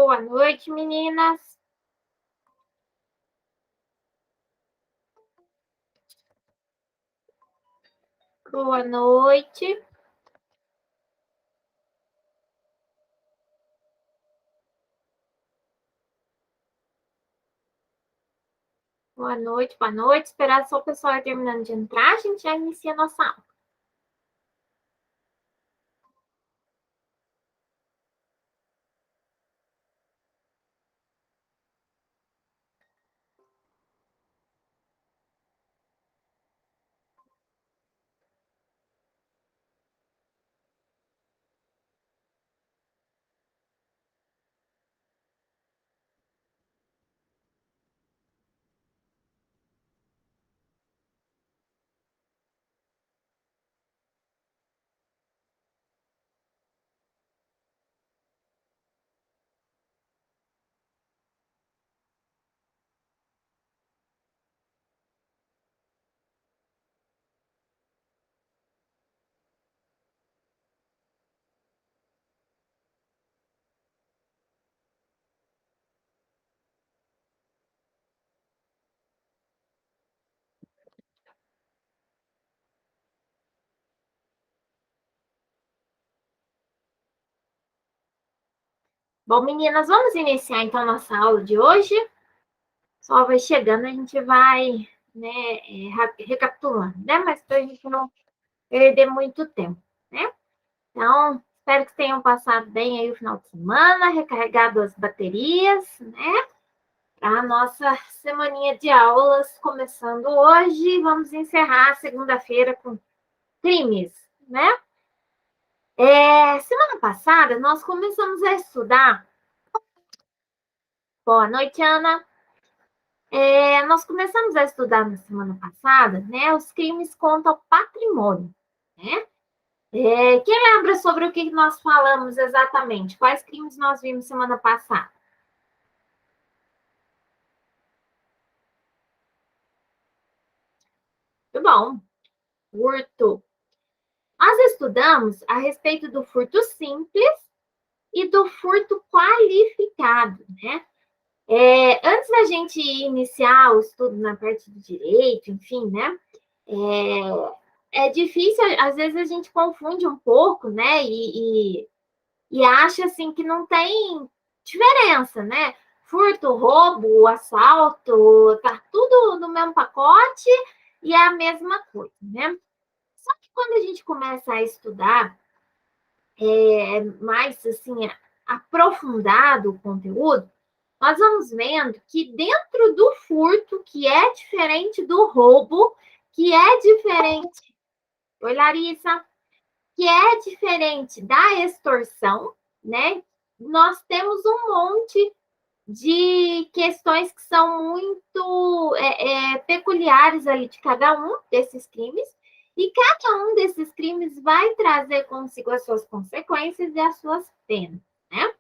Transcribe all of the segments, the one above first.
Boa noite, meninas. Boa noite. Boa noite, boa noite. Esperar só o pessoal ir terminando de entrar, a gente já inicia a nossa aula. Bom, meninas, vamos iniciar então nossa aula de hoje. Só vai chegando, a gente vai, né, recapitulando, né? Mas para a gente não perder muito tempo, né? Então, espero que tenham passado bem aí o final de semana, recarregado as baterias, né? A nossa semaninha de aulas começando hoje. Vamos encerrar segunda-feira com crimes, né? Semana passada, nós começamos a estudar. Boa noite, Ana. Nós começamos a estudar na semana passada, né? Os crimes contra o patrimônio, né? Quem lembra sobre o que nós falamos exatamente? Quais crimes nós vimos semana passada? Muito bom. Furto. Nós estudamos a respeito do furto simples e do furto qualificado, né? Antes da gente iniciar o estudo na parte do direito, enfim, né? É difícil, às vezes a gente confunde um pouco, né? E acha assim que não tem diferença, né? Furto, roubo, assalto, tá tudo no mesmo pacote e é a mesma coisa, né? Só que quando a gente começa a estudar mais assim, aprofundado o conteúdo, nós vamos vendo que dentro do furto, que é diferente do roubo, que é diferente, oi, Larissa, que é diferente da extorsão, né? Nós temos um monte de questões que são muito peculiares ali de cada um desses crimes, e cada um desses crimes vai trazer consigo as suas consequências e as suas penas, né?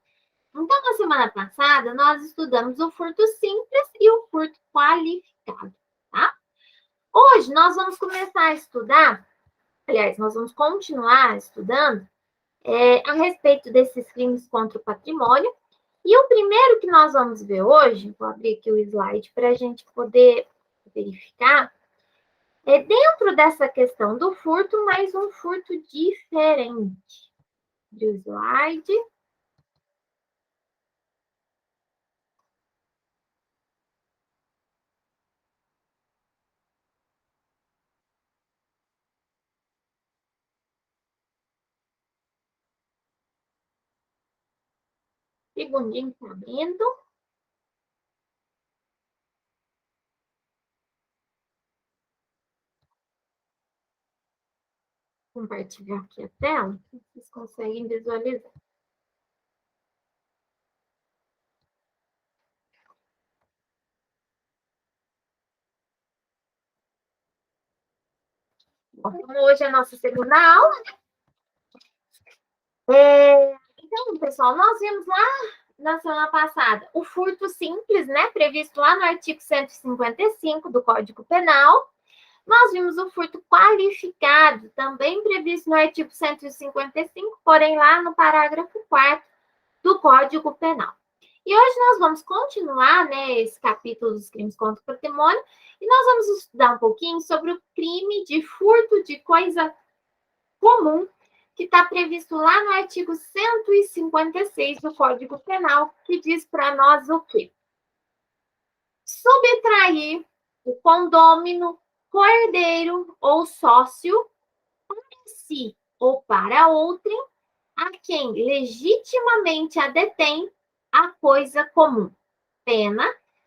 Então, na semana passada, nós estudamos o furto simples e o furto qualificado, tá? Hoje, nós vamos começar a estudar, aliás, nós vamos continuar estudando a respeito desses crimes contra o patrimônio. E o primeiro que nós vamos ver hoje, vou abrir aqui o slide para a gente poder verificar, é dentro dessa questão do furto, mas um furto diferente. Abrir o slide. Segundinho, tá abrindo. Compartilhar aqui a tela, vocês conseguem visualizar. Bom, então, hoje é a nossa segunda aula. Então, pessoal, nós vimos lá na semana passada o furto simples, né? Previsto lá no artigo 155 do Código Penal. Nós vimos o furto qualificado, também previsto no artigo 155, porém lá no parágrafo 4º do Código Penal. E hoje nós vamos continuar, né, esse capítulo dos crimes contra o patrimônio, e nós vamos estudar um pouquinho sobre o crime de furto de coisa comum, que está previsto lá no artigo 156 do Código Penal, que diz para nós o quê? Subtrair o condômino, co-herdeiro ou sócio para si ou para outrem, a quem legitimamente a detém, a coisa comum. Pena,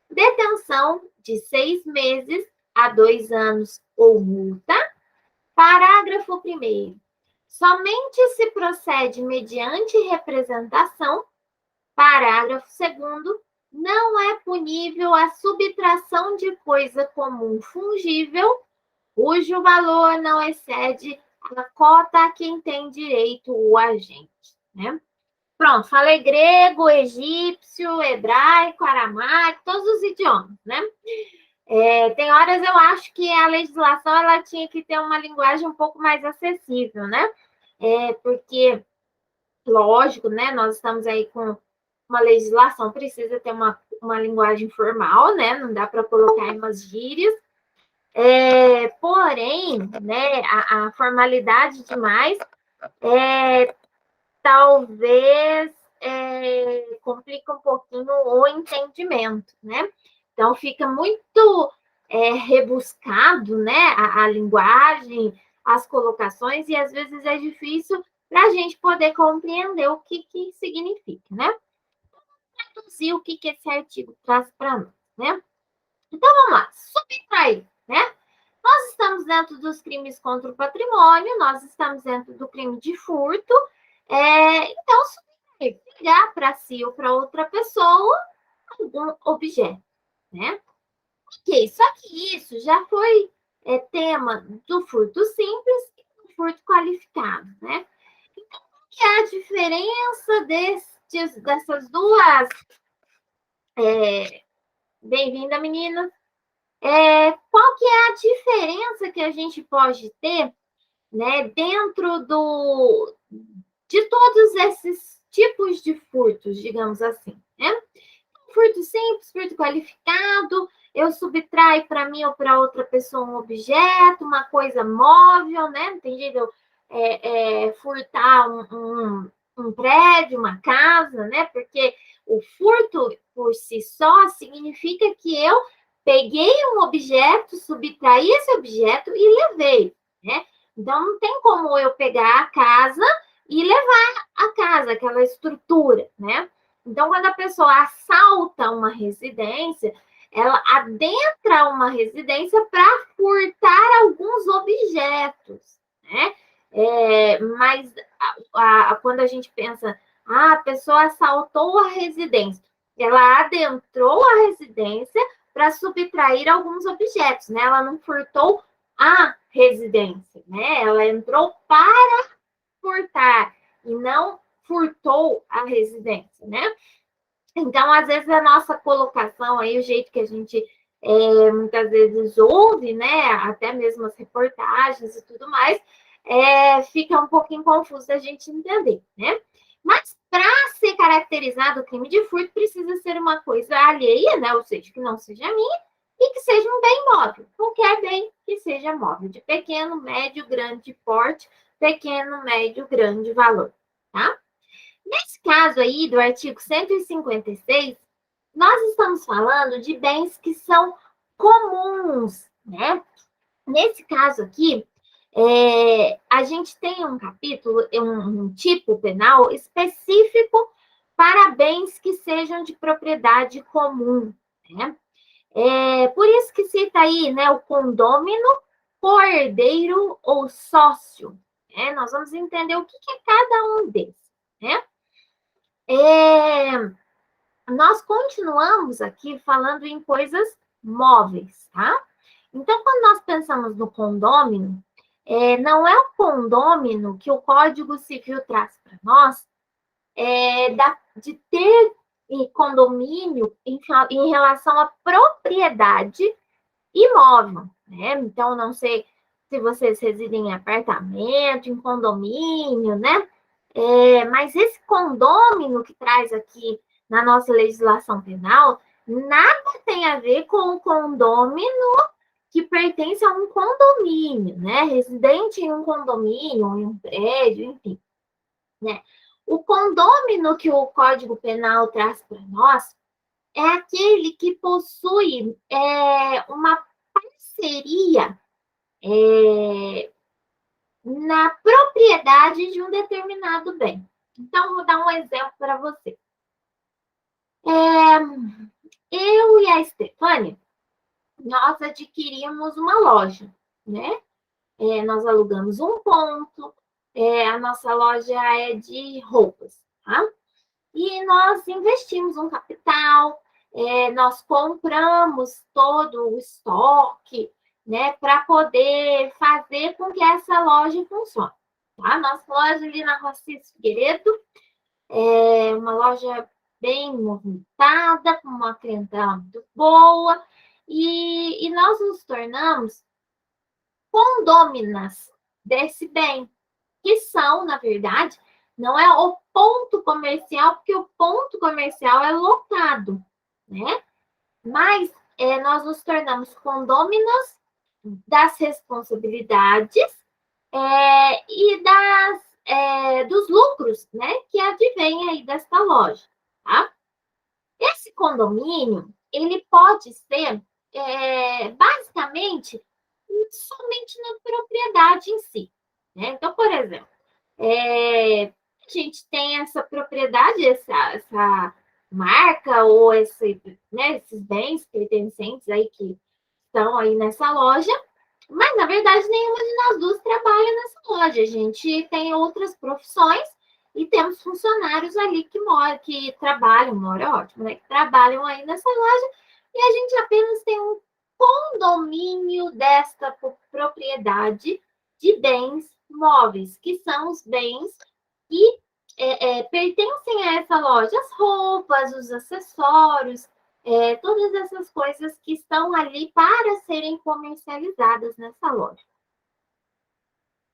detenção de 6 meses a 2 anos ou multa. Parágrafo 1º. Somente se procede mediante representação. Parágrafo 2º. Não é punível a subtração de coisa comum fungível, cujo valor não excede a cota a quem tem direito o agente, né? Pronto, falei grego, egípcio, hebraico, aramaico, todos os idiomas, né? Tem horas eu acho que a legislação ela tinha que ter uma linguagem um pouco mais acessível, né? Porque, lógico, né? Nós estamos aí com uma legislação, precisa ter uma linguagem formal, né? Não dá para colocar em umas gírias. Porém, né, a formalidade demais talvez complica um pouquinho o entendimento, né? Então, fica muito rebuscado, né, a linguagem, as colocações, e às vezes é difícil para a gente poder compreender o que significa, né? Traduzir o que esse artigo traz para nós, né? Então, vamos lá. Subtrair, né? Nós estamos dentro dos crimes contra o patrimônio, nós estamos dentro do crime de furto. Então, subtrair, pegar para si ou para outra pessoa algum objeto, né? Ok, só que isso já foi tema do furto simples e do furto qualificado, né? Então, qual que é a diferença dessas duas... Bem-vinda, menina. Qual que é a diferença que a gente pode ter, né, dentro de todos esses tipos de furtos, digamos assim, né? Furto simples, furto qualificado, eu subtraio para mim ou para outra pessoa um objeto, uma coisa móvel, né? Não tem jeito de furtar um prédio, uma casa, né? Porque o furto por si só significa que eu peguei um objeto, subtraí esse objeto e levei, né? Então, não tem como eu pegar a casa e levar a casa, aquela estrutura, né? Então, quando a pessoa assalta uma residência, ela adentra uma residência para furtar alguns objetos, né? Mas quando a gente pensa, a pessoa assaltou a residência, ela adentrou a residência para subtrair alguns objetos, né? Ela não furtou a residência, né? Ela entrou para furtar e não furtou a residência, né? Então, às vezes, a nossa colocação aí, o jeito que a gente muitas vezes ouve, né? Até mesmo as reportagens e tudo mais, fica um pouquinho confuso a gente entender, né? Mas para ser caracterizado o crime de furto, precisa ser uma coisa alheia, né? Ou seja, que não seja minha e que seja um bem móvel. Qualquer bem que seja móvel, de pequeno, médio, grande porte, pequeno, médio, grande valor, tá? Nesse caso aí, do artigo 156, nós estamos falando de bens que são comuns, né? Nesse caso aqui, a gente tem um capítulo, um tipo penal específico para bens que sejam de propriedade comum, né? Por isso que cita aí, né, o condômino, co-herdeiro ou sócio. Né? Nós vamos entender o que é cada um desses, né? Nós continuamos aqui falando em coisas móveis, tá? Então, quando nós pensamos no condômino, não é o condômino que o Código Civil traz para nós, de ter condomínio em relação à propriedade imóvel, né? Então, não sei se vocês residem em apartamento, em condomínio, né? Mas esse condômino que traz aqui na nossa legislação penal, nada tem a ver com o condômino que pertence a um condomínio, né? Residente em um condomínio, em um prédio, enfim, né? O condômino que o Código Penal traz para nós é aquele que possui uma parceria na propriedade de um determinado bem. Então, vou dar um exemplo para você. Eu e a Stefânia, nós adquirimos uma loja, né? Nós alugamos um ponto, a nossa loja é de roupas, tá? E nós investimos um capital, nós compramos todo o estoque, né, para poder fazer com que essa loja funcione. Tá? Nossa loja ali na Rocis Figueiredo é uma loja bem movimentada, com uma clientela muito boa, e nós nos tornamos condôminas desse bem, que são, na verdade, não é o ponto comercial, porque o ponto comercial é lotado, né? Mas nós nos tornamos condôminos das responsabilidades e dos lucros, né? Que advém aí desta loja, tá? Esse condomínio, ele pode ser, basicamente, somente na propriedade em si, né? Então, por exemplo, a gente tem essa propriedade, essa marca ou né, esses bens pertencentes aí que estão aí nessa loja, mas na verdade nenhuma de nós duas trabalha nessa loja. A gente tem outras profissões e temos funcionários ali que trabalham, mora ótimo, né? Que trabalham aí nessa loja e a gente apenas tem um condomínio desta propriedade de bens móveis, que são os bens que pertencem a essa loja, as roupas, os acessórios, todas essas coisas que estão ali para serem comercializadas nessa loja.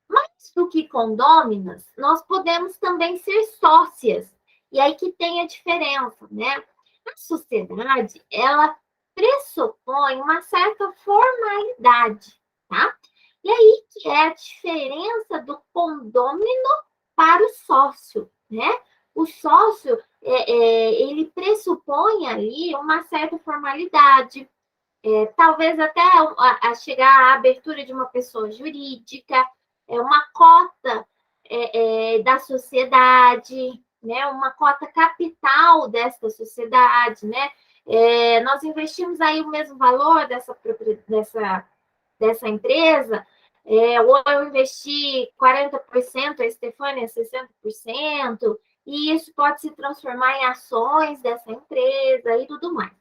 Mais do que condôminas, nós podemos também ser sócias. E aí que tem a diferença, né? A sociedade, ela pressupõe uma certa formalidade, tá? E aí que é a diferença do condômino para o sócio, né? O sócio, ele pressupõe ali uma certa formalidade, talvez até a chegar à abertura de uma pessoa jurídica, uma cota da sociedade, né? Uma cota capital desta sociedade, né? Nós investimos aí o mesmo valor dessa empresa, ou eu investi 40%, a Estefânia 60%, e isso pode se transformar em ações dessa empresa e tudo mais.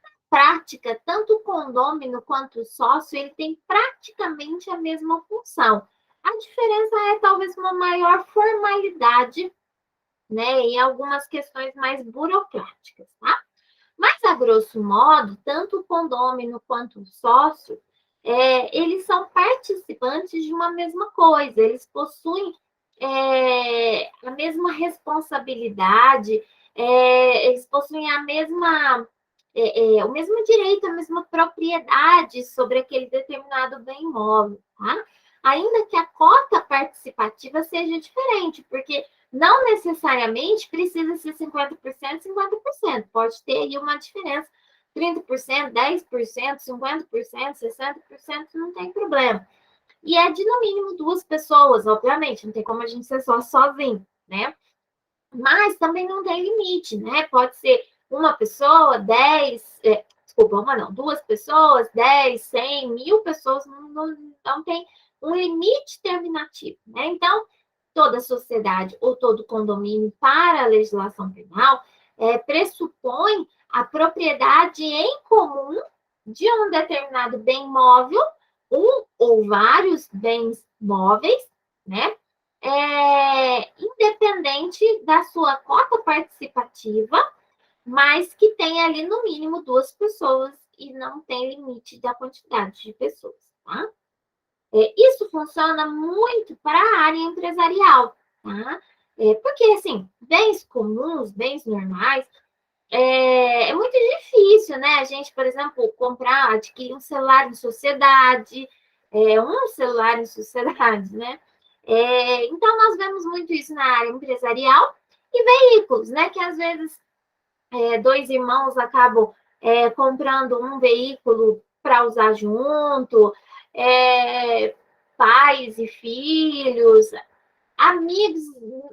Na prática, tanto o condômino quanto o sócio, ele tem praticamente a mesma função. A diferença é talvez uma maior formalidade, né, e algumas questões mais burocráticas, tá? Mas, a grosso modo, tanto o condômino quanto o sócio, eles são participantes de uma mesma coisa, eles possuem a mesma responsabilidade, eles possuem o mesmo direito, a mesma propriedade sobre aquele determinado bem imóvel, tá? Ainda que a cota participativa seja diferente, porque não necessariamente precisa ser 50%, 50%. Pode ter aí uma diferença, 30%, 10%, 50%, 60%, não tem problema. E é de, no mínimo, 2 pessoas, obviamente, não tem como a gente ser só sozinho, né? Mas também não tem limite, né? Pode ser uma pessoa, 10, desculpa, uma não, 2 pessoas, 10, 100, 1000 pessoas, não tem um limite terminativo, né? Então, toda sociedade ou todo condomínio para a legislação penal pressupõe a propriedade em comum de um determinado bem móvel, um ou vários bens móveis, né? Independente da sua cota participativa, mas que tem ali no mínimo 2 pessoas e não tem limite da quantidade de pessoas, tá? Isso funciona muito para a área empresarial, tá? Porque, assim, bens comuns, bens normais, é muito difícil, né? A gente, por exemplo, adquirir um celular em sociedade, um celular em sociedade, né? Então, nós vemos muito isso na área empresarial e veículos, né? Que às vezes dois irmãos acabam comprando um veículo para usar junto, pais e filhos, amigos,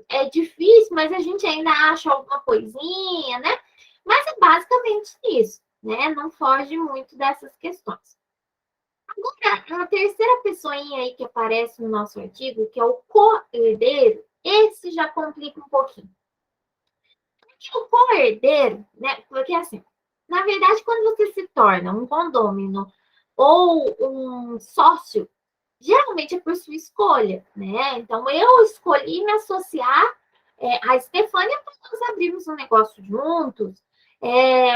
é difícil, mas a gente ainda acha alguma coisinha, né? Mas é basicamente isso, né? Não foge muito dessas questões. Agora, a terceira pessoinha aí que aparece no nosso artigo, que é o co-herdeiro, esse já complica um pouquinho. Porque o co-herdeiro, né? Porque assim, na verdade, quando você se torna um condômino ou um sócio, geralmente é por sua escolha, né? Então, eu escolhi me associar à Estefânia para nós abrirmos um negócio juntos.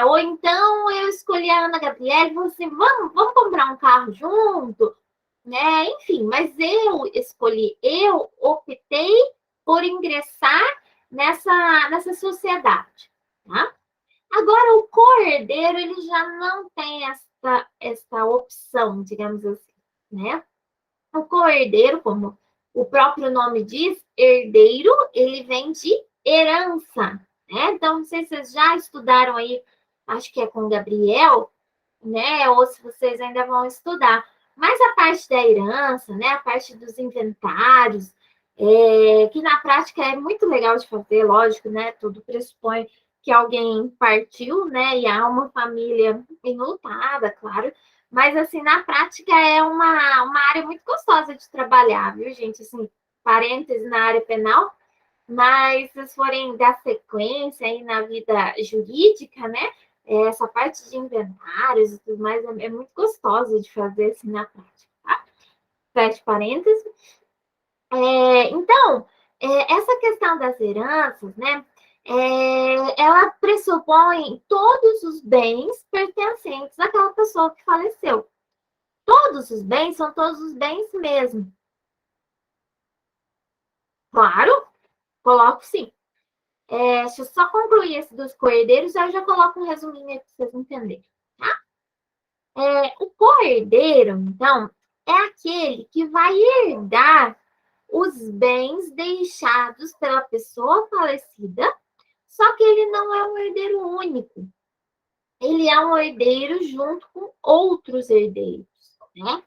Ou então eu escolhi a Ana Gabriela e falei assim, vamos comprar um carro junto, né? Enfim, mas eu optei por ingressar nessa sociedade, tá? Agora, o co-herdeiro, ele já não tem essa opção, digamos assim, né? O co-herdeiro, como o próprio nome diz, herdeiro, ele vem de herança, né? Então, não sei se vocês já estudaram aí, acho que é com o Gabriel, né? Ou se vocês ainda vão estudar. Mas a parte da herança, né? A parte dos inventários, que na prática é muito legal de fazer, lógico, né? Tudo pressupõe que alguém partiu, né? E há uma família enlutada, claro. Mas, assim, na prática é uma área muito gostosa de trabalhar, viu, gente? Assim, parênteses na área penal, mas se vocês forem dar sequência aí na vida jurídica, né? Essa parte de inventários e tudo mais é muito gostosa de fazer assim na prática, tá? Fecha parênteses. Então, essa questão das heranças, né? Ela pressupõe todos os bens pertencentes àquela pessoa que faleceu. Todos os bens são todos os bens mesmo. Claro, coloco sim. Deixa eu só concluir esse dos coerdeiros, aí eu já coloco um resuminho aí para vocês entenderem, tá? O coerdeiro, então, é aquele que vai herdar os bens deixados pela pessoa falecida, só que ele não é um herdeiro único. Ele é um herdeiro junto com outros herdeiros, né?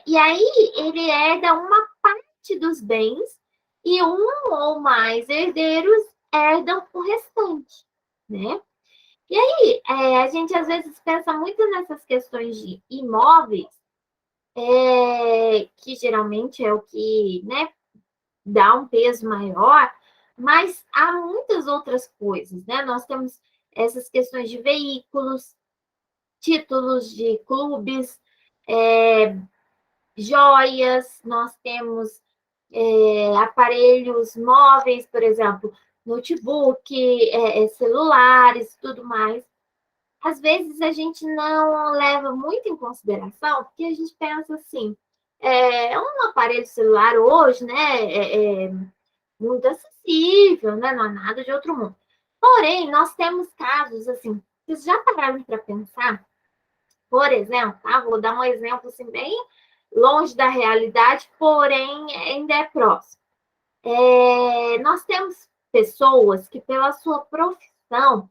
E aí ele herda uma parte dos bens e um ou mais herdeiros herdam o restante, né? E aí, a gente às vezes pensa muito nessas questões de imóveis, que geralmente é o que, né, dá um peso maior, mas há muitas outras coisas, né? Nós temos essas questões de veículos, títulos de clubes, joias, nós temos aparelhos móveis, por exemplo, notebook, celulares, tudo mais. Às vezes a gente não leva muito em consideração, porque a gente pensa assim, um aparelho celular hoje, né, muito acessível, né, não é nada de outro mundo. Porém, nós temos casos assim, vocês já pararam para pensar, por exemplo, tá? Vou dar um exemplo assim, bem longe da realidade, porém ainda é próximo. Nós temos pessoas que, pela sua profissão,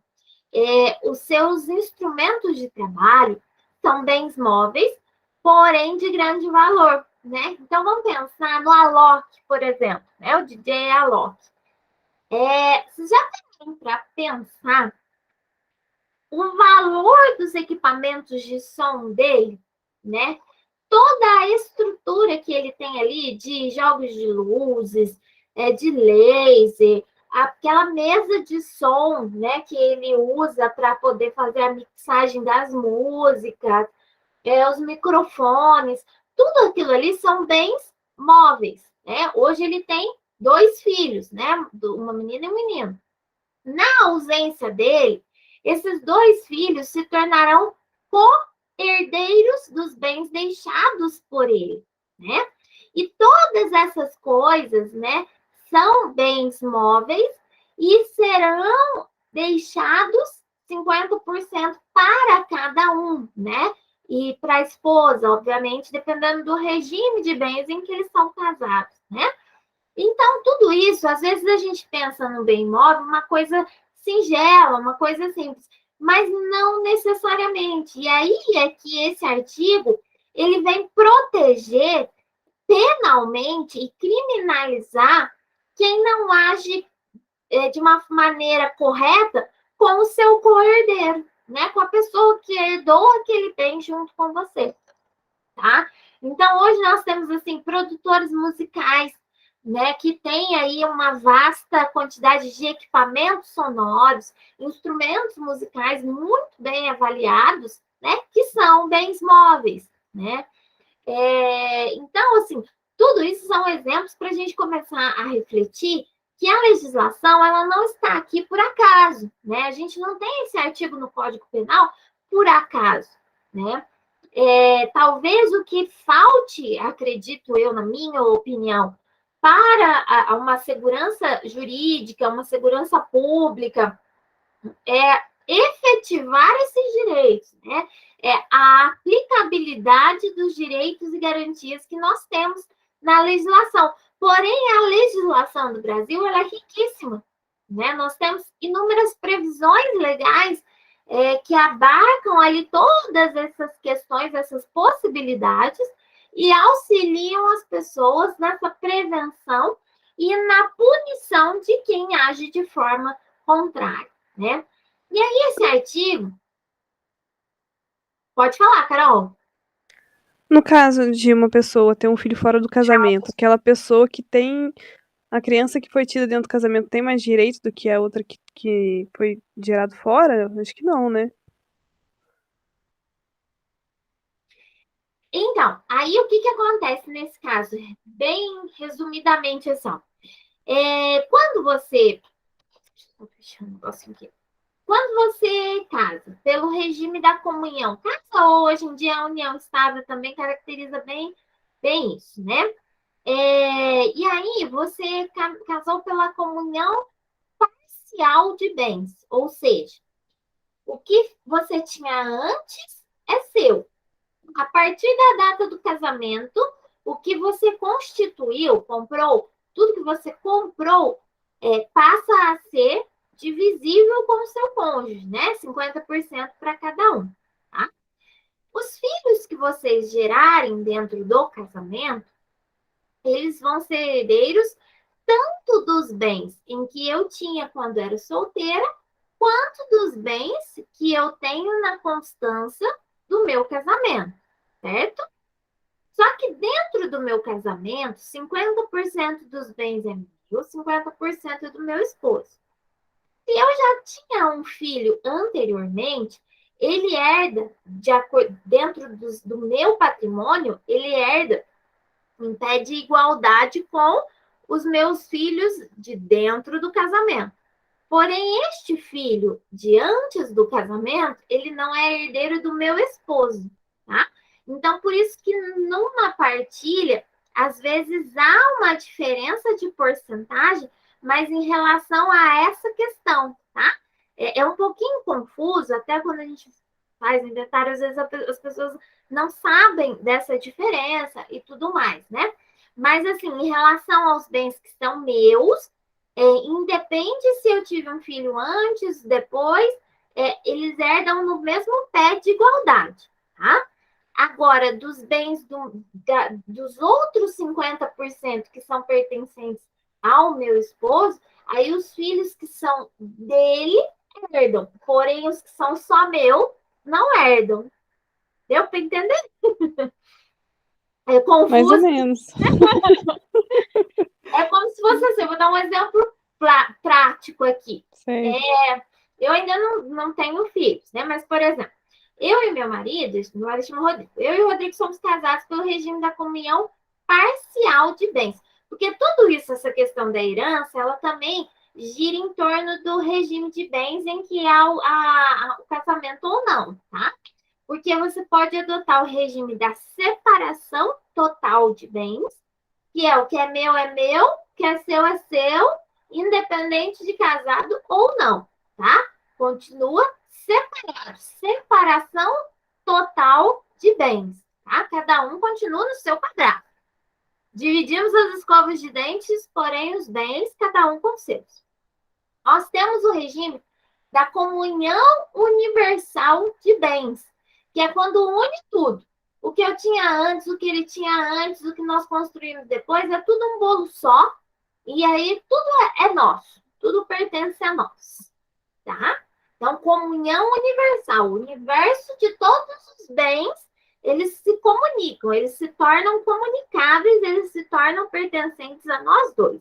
os seus instrumentos de trabalho são bens móveis, porém de grande valor, né? Então, vamos pensar no Alok, por exemplo, né? O DJ Alok. Vocês já tem para pensar o valor dos equipamentos de som dele, né? Toda a estrutura que ele tem ali de jogos de luzes, de laser, aquela mesa de som, né, que ele usa para poder fazer a mixagem das músicas, os microfones, tudo aquilo ali são bens móveis, né? Hoje ele tem 2 filhos, né, uma menina e um menino. Na ausência dele, esses 2 filhos se tornarão co-herdeiros dos bens deixados por ele, né? E todas essas coisas, né, são bens móveis e serão deixados 50% para cada um, né? E para a esposa, obviamente, dependendo do regime de bens em que eles são casados, né? Então, tudo isso, às vezes a gente pensa no bem imóvel uma coisa singela, uma coisa simples, mas não necessariamente. E aí é que esse artigo, ele vem proteger penalmente e criminalizar quem não age de uma maneira correta com o seu co-herdeiro, né? Com a pessoa que herdou aquele bem junto com você, tá? Então, hoje nós temos, assim, produtores musicais, né, que tem aí uma vasta quantidade de equipamentos sonoros, instrumentos musicais muito bem avaliados, né, que são bens móveis, né? Então, assim, tudo isso são exemplos para a gente começar a refletir que a legislação ela não está aqui por acaso, né? A gente não tem esse artigo no Código Penal por acaso, né? Talvez o que falte, acredito eu, na minha opinião, para uma segurança jurídica, uma segurança pública, é efetivar esses direitos, né? É a aplicabilidade dos direitos e garantias que nós temos na legislação. Porém, a legislação do Brasil ela é riquíssima, né? Nós temos inúmeras previsões legais que abarcam ali todas essas questões, essas possibilidades e auxiliam as pessoas nessa prevenção e na punição de quem age de forma contrária, né? E aí, esse artigo. Pode falar, Carol. No caso de uma pessoa ter um filho fora do casamento, aquela pessoa que tem a criança que foi tida dentro do casamento tem mais direito do que a outra que foi gerado fora? Acho que não, né? Então, aí o que acontece nesse caso? Bem resumidamente, assim, quando você. Deixa eu fechar um negocinho aqui. Quando você casa pelo regime da comunhão, casa hoje em dia a união estável também caracteriza bem isso, né? E aí você casou pela comunhão parcial de bens, ou seja, o que você tinha antes é seu. A partir da data do casamento, o que você constituiu, comprou, tudo que você comprou, passa a ser divisível com o seu cônjuge, né? 50% para cada um, tá? Os filhos que vocês gerarem dentro do casamento, eles vão ser herdeiros tanto dos bens em que eu tinha quando era solteira, quanto dos bens que eu tenho na constância do meu casamento, certo? Só que dentro do meu casamento, 50% dos bens é meu, 50% é do meu esposo. Se eu já tinha um filho anteriormente, ele herda, dentro do meu patrimônio, ele herda em pé de igualdade com os meus filhos de dentro do casamento. Porém, este filho de antes do casamento, ele não é herdeiro do meu esposo, tá? Então, por isso que numa partilha, às vezes há uma diferença de porcentagem, mas em relação a essa questão, tá? É um pouquinho confuso, até quando a gente faz inventário, às vezes as pessoas não sabem dessa diferença e tudo mais, né? Mas, assim, em relação aos bens que são meus, independe se eu tive um filho antes, depois, eles herdam no mesmo pé de igualdade, tá? Agora, dos bens dos outros 50% que são pertencentes ao meu esposo, aí os filhos que são dele herdam, porém os que são só meu não herdam. Deu para entender? É confuso. Mais ou menos. É como se fosse assim, eu vou dar um exemplo prático aqui. Eu ainda não tenho filhos, né? Mas, por exemplo, eu e meu marido chama Rodrigo, eu e o Rodrigo somos casados pelo regime da comunhão parcial de bens. Porque tudo isso, essa questão da herança, ela também gira em torno do regime de bens em que há o casamento ou não, tá? Porque você pode adotar o regime da separação total de bens, que é o que é meu, o que é seu, independente de casado ou não. tá? Continua separado. Separação total de bens, tá? Cada um continua no seu quadrado. Dividimos as escovas de dentes, porém os bens, cada um com seus. Nós temos o regime da comunhão universal de bens, que é quando une tudo. O que eu tinha antes, o que ele tinha antes, o que nós construímos depois, é tudo um bolo só, e aí tudo é nosso, tudo pertence a nós, tá? Então, comunhão universal, o universo de todos os bens, eles se comunicam, eles se tornam comunicáveis, eles se tornam pertencentes a nós dois.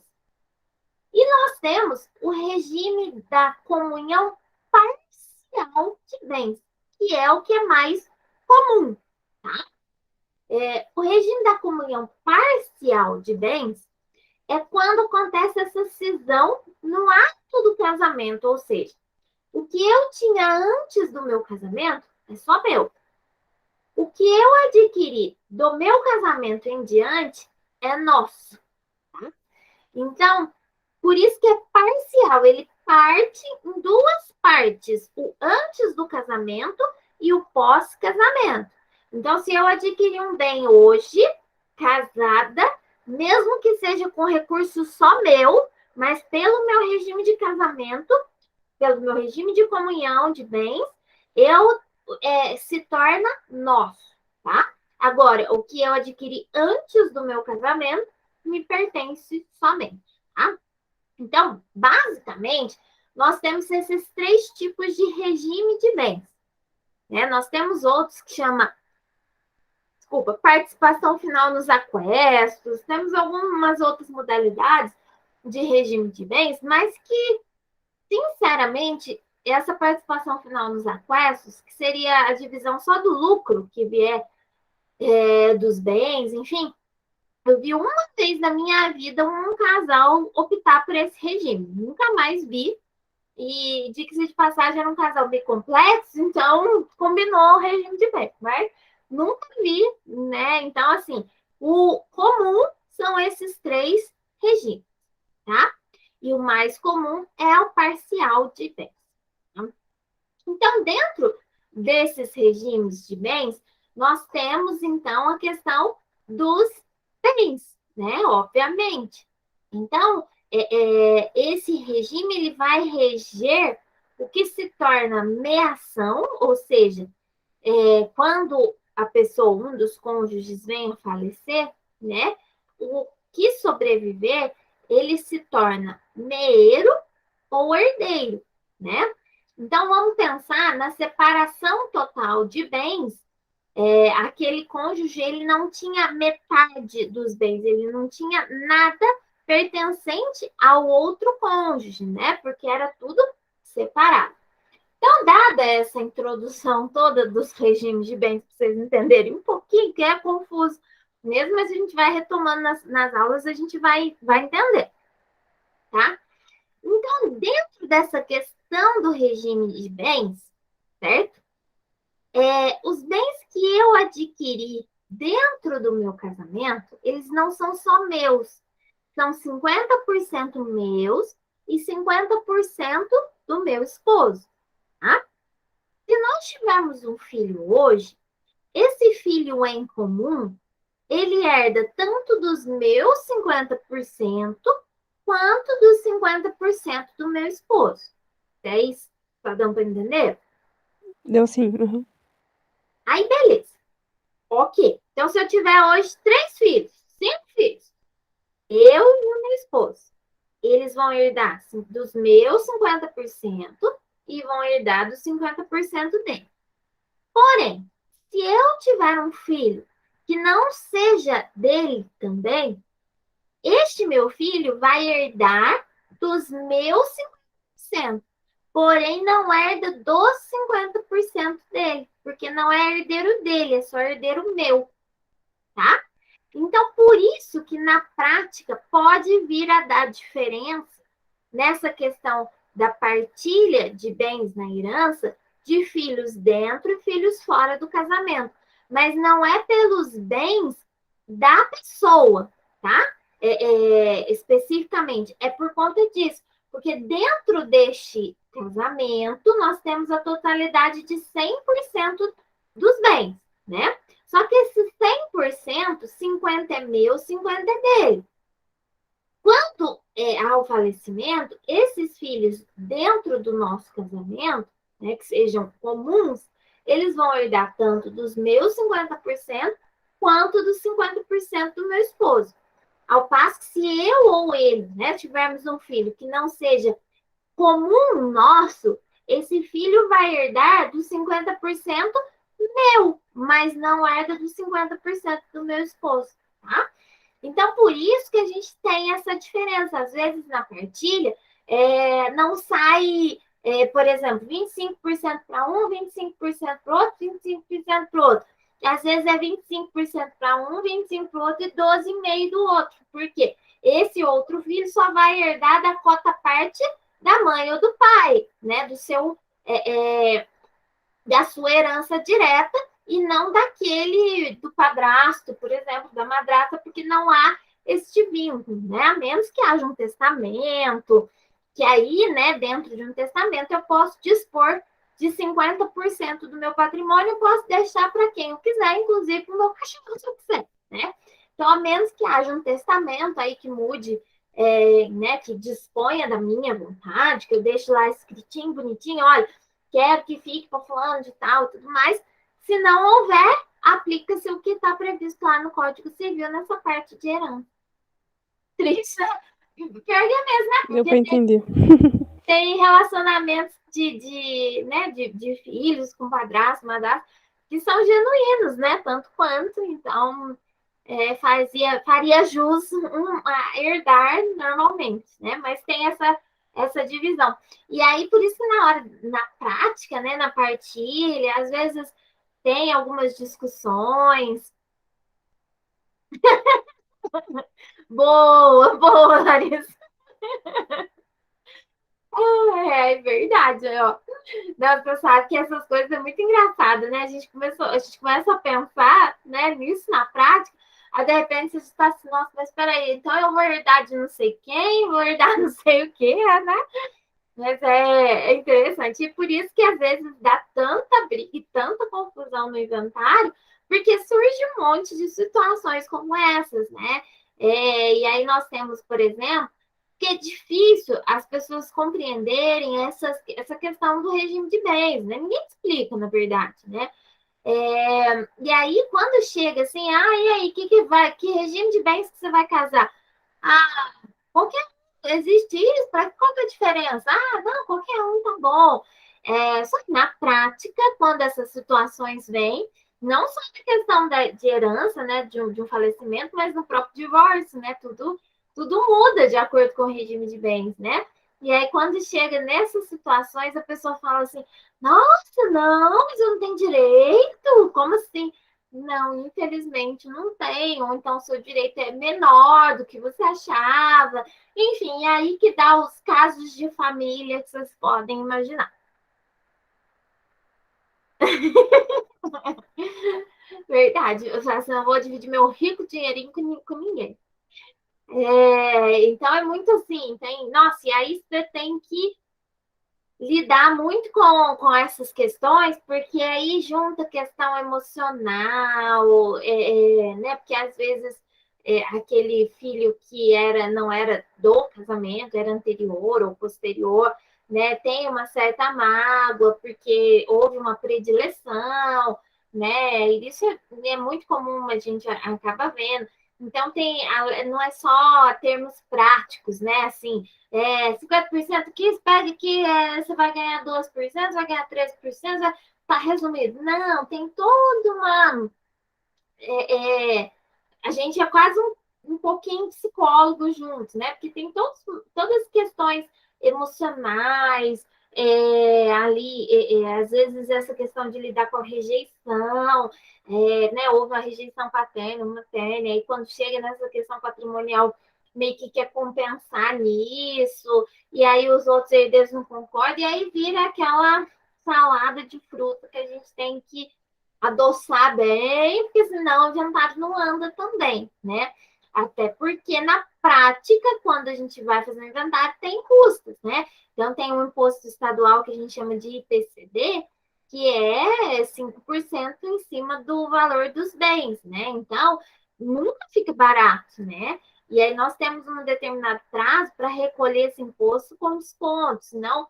E nós temos o regime da comunhão parcial de bens, que é o que é mais comum, tá? O regime da comunhão parcial de bens é quando acontece essa cisão no ato do casamento, ou seja, o que eu tinha antes do meu casamento é só meu. O que eu adquiri do meu casamento em diante é nosso, tá? Então, por isso que é parcial, ele parte em duas partes, o antes do casamento e o pós-casamento. Então, se eu adquirir um bem hoje, casada, mesmo que seja com recurso só meu, mas pelo meu regime de casamento, pelo meu regime de comunhão de bens, se torna nosso, tá? Agora, o que eu adquiri antes do meu casamento me pertence somente, tá? Então, basicamente, nós temos esses três tipos de regime de bens, né? Nós temos outros que chama, participação final nos aquestos, temos algumas outras modalidades de regime de bens, mas que, sinceramente, essa participação final nos aquestos, que seria a divisão só do lucro que vier dos bens, enfim, eu vi uma vez na minha vida um casal optar por esse regime. Nunca mais vi. E, diga-se de passagem, era um casal bem complexo, então combinou o regime de bens. Mas nunca vi, né? Então, assim, o comum são esses três regimes, tá? E o mais comum é o parcial de bens. Tá? Então, dentro desses regimes de bens, nós temos, então, a questão dos bens, né? Obviamente. Então, esse regime ele vai reger o que se torna meação, ou seja, quando a pessoa, um dos cônjuges, vem a falecer, né? O que sobreviver, ele se torna meeiro ou herdeiro, né? Então, vamos pensar na separação total de bens. Aquele cônjuge, ele não tinha metade dos bens, ele não tinha nada pertencente ao outro cônjuge, né? Porque era tudo separado. Então, dada essa introdução toda dos regimes de bens, para vocês entenderem um pouquinho, que é confuso mesmo, mas a gente vai retomando nas aulas, a gente vai entender, tá? Então, dentro dessa questão do regime de bens, certo? Os bens que eu adquiri dentro do meu casamento, eles não são só meus, são 50% meus e 50% do meu esposo, tá? Se nós tivermos um filho hoje, esse filho em comum, ele herda tanto dos meus 50% quanto dos 50% do meu esposo. É isso? Tá dando para entender? Deu sim. Uhum. Aí, beleza. Ok. Então, se eu tiver hoje 3 filhos, 5 filhos, eu e o meu esposo, eles vão herdar dos meus 50% e vão herdar dos 50% dele. Porém, se eu tiver um filho que não seja dele também, este meu filho vai herdar dos meus 50%, porém não herda dos 50% dele, porque não é herdeiro dele, é só herdeiro meu, tá? Então, por isso que na prática pode vir a dar diferença nessa questão da partilha de bens na herança de filhos dentro e filhos fora do casamento. Mas não é pelos bens da pessoa, tá? Especificamente, é por conta disso. Porque dentro deste casamento, nós temos a totalidade de 100% dos bens, né? Só que esses 100%, 50 é meu, 50 é dele. Quanto ao falecimento, esses filhos dentro do nosso casamento, né, que sejam comuns, eles vão herdar tanto dos meus 50% quanto dos 50% do meu esposo. Ao passo que se eu ou ele, né, tivermos um filho que não seja comum nosso, esse filho vai herdar dos 50% meu, mas não herda dos 50% do meu esposo, tá? Então, por isso que a gente tem essa diferença. Às vezes, na partilha, não sai, por exemplo, 25% para um, 25% para o outro, 25% para o outro. Às vezes é 25% para um, 25% para o outro e 12,5% do outro. Por quê? Esse outro filho só vai herdar da cota parte da mãe ou do pai, né? Da sua herança direta e não daquele do padrasto, por exemplo, da madrasta, porque não há este vínculo, né? A menos que haja um testamento, que aí, né, dentro de um testamento, eu posso dispor de 50% do meu patrimônio, eu posso deixar para quem eu quiser, inclusive para o meu cachorro, se eu quiser, né? Então, a menos que haja um testamento aí que mude, né, que disponha da minha vontade, que eu deixe lá escritinho, bonitinho, olha, quero que fique para fulano de tal e tudo mais. Se não houver, aplica-se o que está previsto lá no Código Civil nessa parte de herança. Triste, né? Pior que é mesmo, né? Deu para entender. Tem relacionamentos de filhos com padrasto, madrasto, que são genuínos, né? Tanto quanto. Então, faria jus a herdar normalmente, né? Mas tem essa divisão. E aí, por isso que na prática, né, na partilha, às vezes tem algumas discussões. Boa, boa, Larissa. É verdade, ó. Não, você sabe que essas coisas é muito engraçado, né? A gente começa a pensar, né, nisso na prática, aí de repente você está assim, nossa, mas peraí, então eu vou herdar de não sei quem, vou herdar não sei o quê, né? Mas é interessante. E por isso que às vezes dá tanta briga e tanta confusão no inventário, porque surge um monte de situações como essas, né? E aí nós temos, por exemplo, que é difícil as pessoas compreenderem essa questão do regime de bens, né? Ninguém explica, na verdade, né? E aí, quando chega assim, e aí, que regime de bens que você vai casar? Ah, qualquer um, existe isso, qual que é a diferença? Não, qualquer um tá bom. Só que na prática, quando essas situações vêm, não só na questão de herança, né, de um falecimento, mas no próprio divórcio, né, tudo muda de acordo com o regime de bens, né? E aí, quando chega nessas situações, a pessoa fala assim, nossa, não, mas eu não tenho direito, como assim? Não, infelizmente não tem, ou então seu direito é menor do que você achava. Enfim, é aí que dá os casos de família que vocês podem imaginar. Verdade, eu assim, não vou dividir meu rico dinheirinho com ninguém. Então é muito assim, nossa, e aí você tem que lidar muito com essas questões, porque aí junta questão emocional, né? Porque às vezes aquele filho que não era do casamento, era anterior ou posterior, né? Tem uma certa mágoa, porque houve uma predileção, né? E isso é muito comum, a gente acaba vendo. Então, não é só termos práticos, né? Assim, 50% aqui, pede que você vai ganhar 12%, vai ganhar 13%, tá resumido. Não, tem toda uma. A gente é quase um pouquinho psicólogo juntos, né? Porque tem todas as questões emocionais, ali, às vezes essa questão de lidar com a rejeição, né? Houve uma rejeição paterna, materna, e quando chega nessa questão patrimonial, meio que quer compensar nisso, e aí os outros herdeiros não concordam, e aí vira aquela salada de fruta que a gente tem que adoçar bem, porque senão o jantar não anda também, né? Até porque, na prática, quando a gente vai fazer um inventário, tem custos, né? Então, tem um imposto estadual que a gente chama de IPCD, que é 5% em cima do valor dos bens, né? Então, nunca fica barato, né? E aí nós temos um determinado prazo para recolher esse imposto com desconto, senão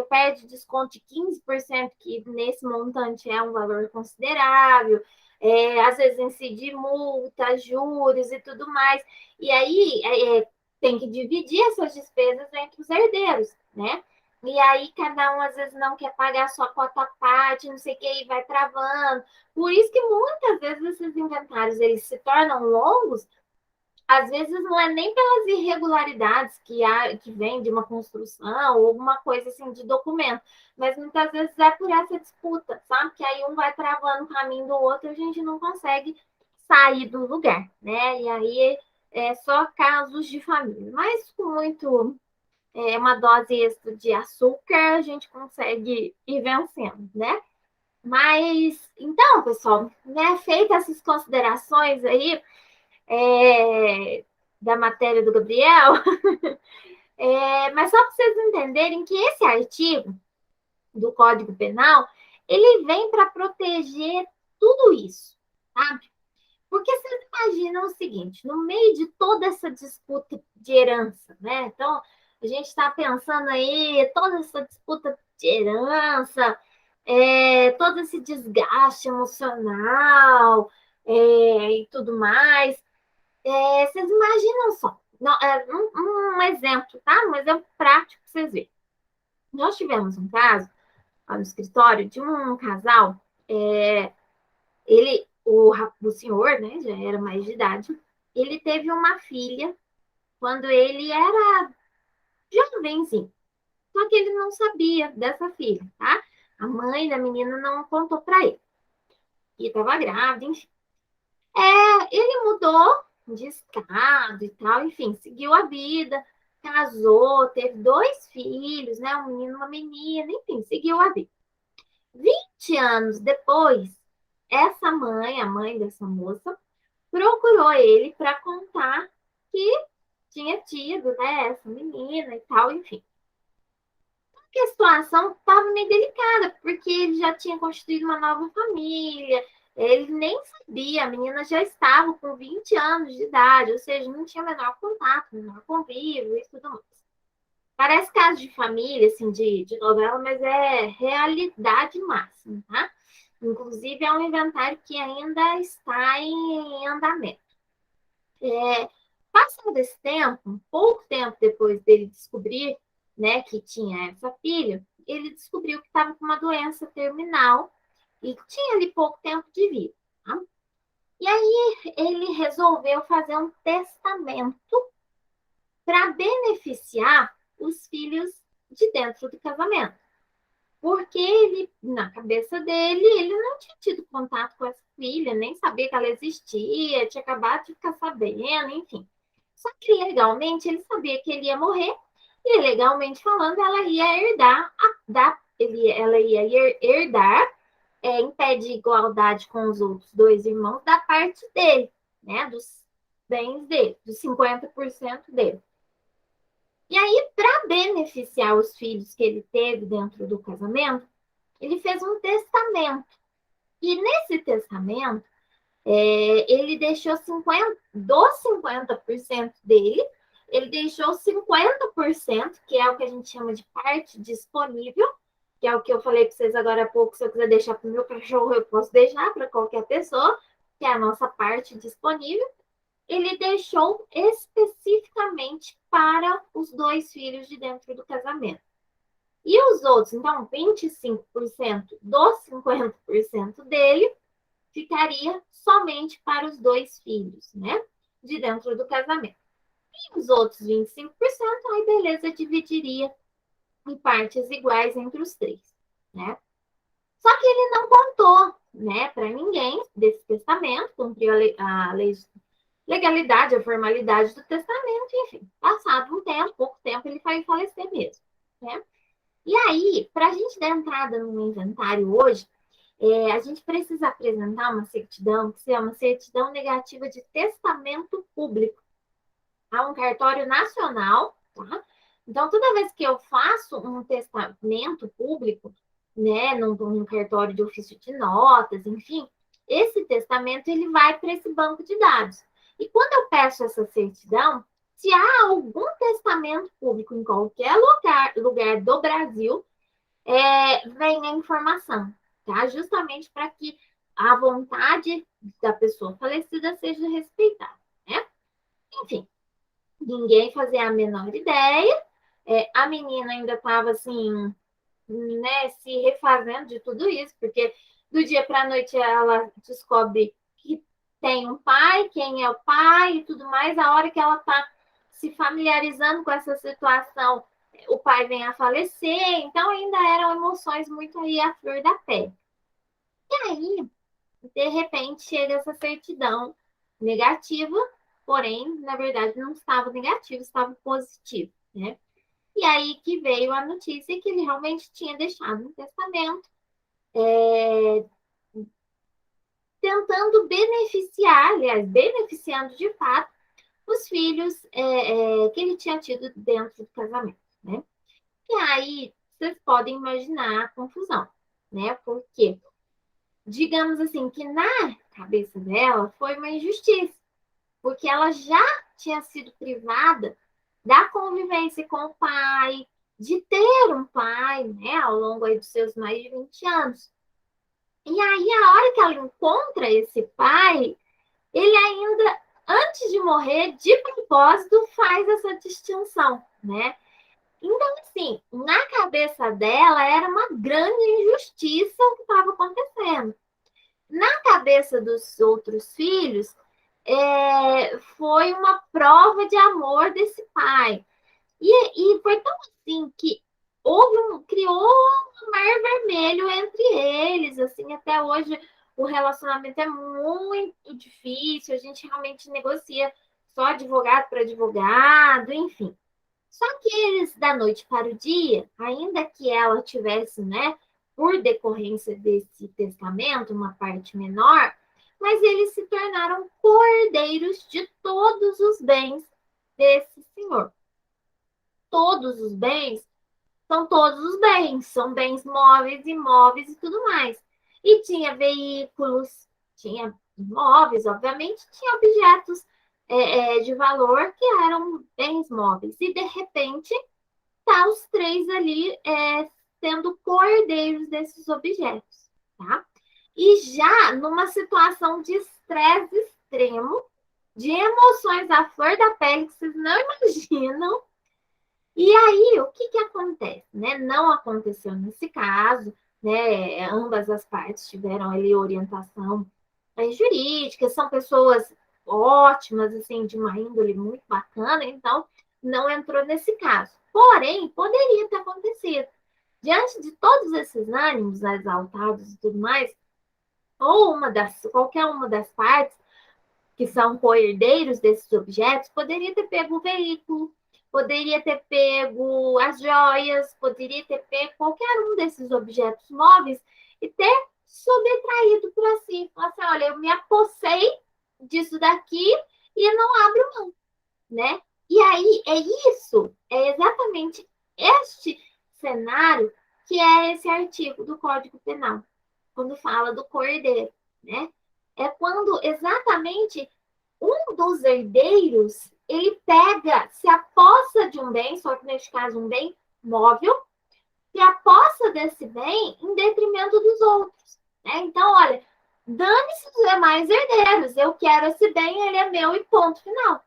perde desconto de 15%, que nesse montante é um valor considerável, às vezes incide multa, juros e tudo mais. E aí tem que dividir essas despesas entre os herdeiros, né? E aí cada um às vezes não quer pagar só cota à parte, não sei o que, e vai travando. Por isso que muitas vezes esses inventários eles se tornam longos, às vezes não é nem pelas irregularidades que vem de uma construção ou alguma coisa assim de documento, mas muitas vezes é por essa disputa, sabe? Que aí um vai travando o caminho do outro e a gente não consegue sair do lugar, né? E aí é só casos de família. Mas com uma dose extra de açúcar, a gente consegue ir vencendo, né? Mas, então, pessoal, né, feitas essas considerações aí, da matéria do Gabriel, mas só para vocês entenderem que esse artigo do Código Penal, ele vem para proteger tudo isso, sabe? Porque vocês imaginam o seguinte, no meio de toda essa disputa de herança, né? Então, a gente está pensando aí, toda essa disputa de herança, todo esse desgaste emocional e tudo mais. Vocês imaginam só, não, um exemplo, tá? Um exemplo prático para vocês verem. Nós tivemos um caso lá no escritório de um casal, o senhor, né, já era mais de idade, ele teve uma filha quando ele era jovenzinho, só que ele não sabia dessa filha, tá? A mãe da menina não contou para ele, que estava grávida, enfim. Ele mudou de estado e tal, enfim, seguiu a vida, casou, teve 2 filhos, né? Um menino e uma menina, enfim, seguiu a vida. 20 anos depois, essa mãe, a mãe dessa moça, procurou ele para contar que tinha tido, né, essa menina e tal, enfim. Que a situação estava meio delicada, porque ele já tinha constituído uma nova família, ele nem sabia, a menina já estava com 20 anos de idade, ou seja, não tinha menor contato, menor convívio e tudo mais. Parece caso de família, assim, de novela, mas é realidade máxima, tá? Inclusive, é um inventário que ainda está em andamento. Passado esse tempo, um pouco tempo depois dele descobrir, né, que tinha essa filha, ele descobriu que estava com uma doença terminal e tinha ali pouco tempo de vida. Tá? E aí ele resolveu fazer um testamento para beneficiar os filhos de dentro do casamento. Porque ele, na cabeça dele, ele não tinha tido contato com essa filha, nem sabia que ela existia, tinha acabado de ficar sabendo, enfim. Só que legalmente ele sabia que ele ia morrer, e legalmente falando, ela ia herdar, ela ia herdar em pé de igualdade com os outros 2 irmãos da parte dele, né? Dos bens dele, dos 50% dele. E aí, para beneficiar os filhos que ele teve dentro do casamento, ele fez um testamento. E nesse testamento, ele deixou 50% dele, ele deixou 50%, que é o que a gente chama de parte disponível, que é o que eu falei para vocês agora há pouco, se eu quiser deixar para o meu cachorro, eu posso deixar para qualquer pessoa, que é a nossa parte disponível. Ele deixou especificamente para os 2 filhos de dentro do casamento. E os outros, então, 25% dos 50% dele ficaria somente para os 2 filhos, né? De dentro do casamento. E os outros 25%, aí beleza, dividiria em partes iguais entre os 3, né? Só que ele não contou, né, para ninguém desse testamento, cumpriu a legalidade, a formalidade do testamento, enfim. Passado um tempo, pouco tempo, ele vai falecer mesmo, né? E aí, para a gente dar entrada no inventário hoje, a gente precisa apresentar uma certidão, que se chama certidão negativa de testamento público, a um cartório nacional, tá? Então, toda vez que eu faço um testamento público, né, num cartório de ofício de notas, enfim, esse testamento ele vai para esse banco de dados. E quando eu peço essa certidão, se há algum testamento público em qualquer lugar do Brasil, vem a informação, tá? Justamente para que a vontade da pessoa falecida seja respeitada, né? Enfim, ninguém fazia a menor ideia. A menina ainda estava assim, né, se refazendo de tudo isso, porque do dia para a noite ela descobre que tem um pai, quem é o pai e tudo mais. A hora que ela está se familiarizando com essa situação, o pai vem a falecer, então ainda eram emoções muito aí à flor da pele. E aí, de repente, chega essa certidão negativa, porém, na verdade, não estava negativa, estava positivo, né? E aí que veio a notícia que ele realmente tinha deixado um testamento, tentando beneficiar, aliás, beneficiando de fato, os filhos que ele tinha tido dentro do casamento, né? E aí vocês podem imaginar a confusão, né? Porque, digamos assim, que na cabeça dela foi uma injustiça, porque ela já tinha sido privada da convivência com o pai, de ter um pai, né, ao longo aí dos seus mais de 20 anos. E aí, a hora que ela encontra esse pai, ele ainda, antes de morrer, de propósito, faz essa distinção, né? Então, assim, na cabeça dela, era uma grande injustiça o que estava acontecendo. Na cabeça dos outros filhos, foi uma prova de amor desse pai. E foi tão assim que criou um mar vermelho entre eles, assim, até hoje o relacionamento é muito difícil, a gente realmente negocia só advogado para advogado, enfim. Só que eles, da noite para o dia, ainda que ela tivesse, né, por decorrência desse testamento, uma parte menor, mas eles se tornaram cordeiros de todos os bens desse senhor. Todos os bens são todos os bens, são bens móveis, imóveis e tudo mais. E tinha veículos, tinha imóveis, obviamente, tinha objetos de valor que eram bens móveis. E, de repente, tá os três ali sendo cordeiros desses objetos, tá? E já numa situação de estresse extremo, de emoções à flor da pele que vocês não imaginam. E aí, o que acontece, né? Não aconteceu nesse caso, né? Ambas as partes tiveram ali orientação jurídica, são pessoas ótimas, assim, de uma índole muito bacana, então não entrou nesse caso. Porém, poderia ter acontecido. Diante de todos esses ânimos exaltados e tudo mais, ou qualquer uma das partes que são coerdeiros desses objetos, poderia ter pego o veículo, poderia ter pego as joias, poderia ter pego qualquer um desses objetos móveis e ter subtraído para si. Falar assim, olha, eu me apossei disso daqui e não abro mão, né? E aí é exatamente este cenário que é esse artigo do Código Penal, quando fala do coerdeiro, né? É quando exatamente um dos herdeiros, ele se apossa de um bem, só que neste caso um bem móvel, se apossa desse bem em detrimento dos outros, né? Então, olha, dane-se os demais herdeiros, eu quero esse bem, ele é meu e ponto final,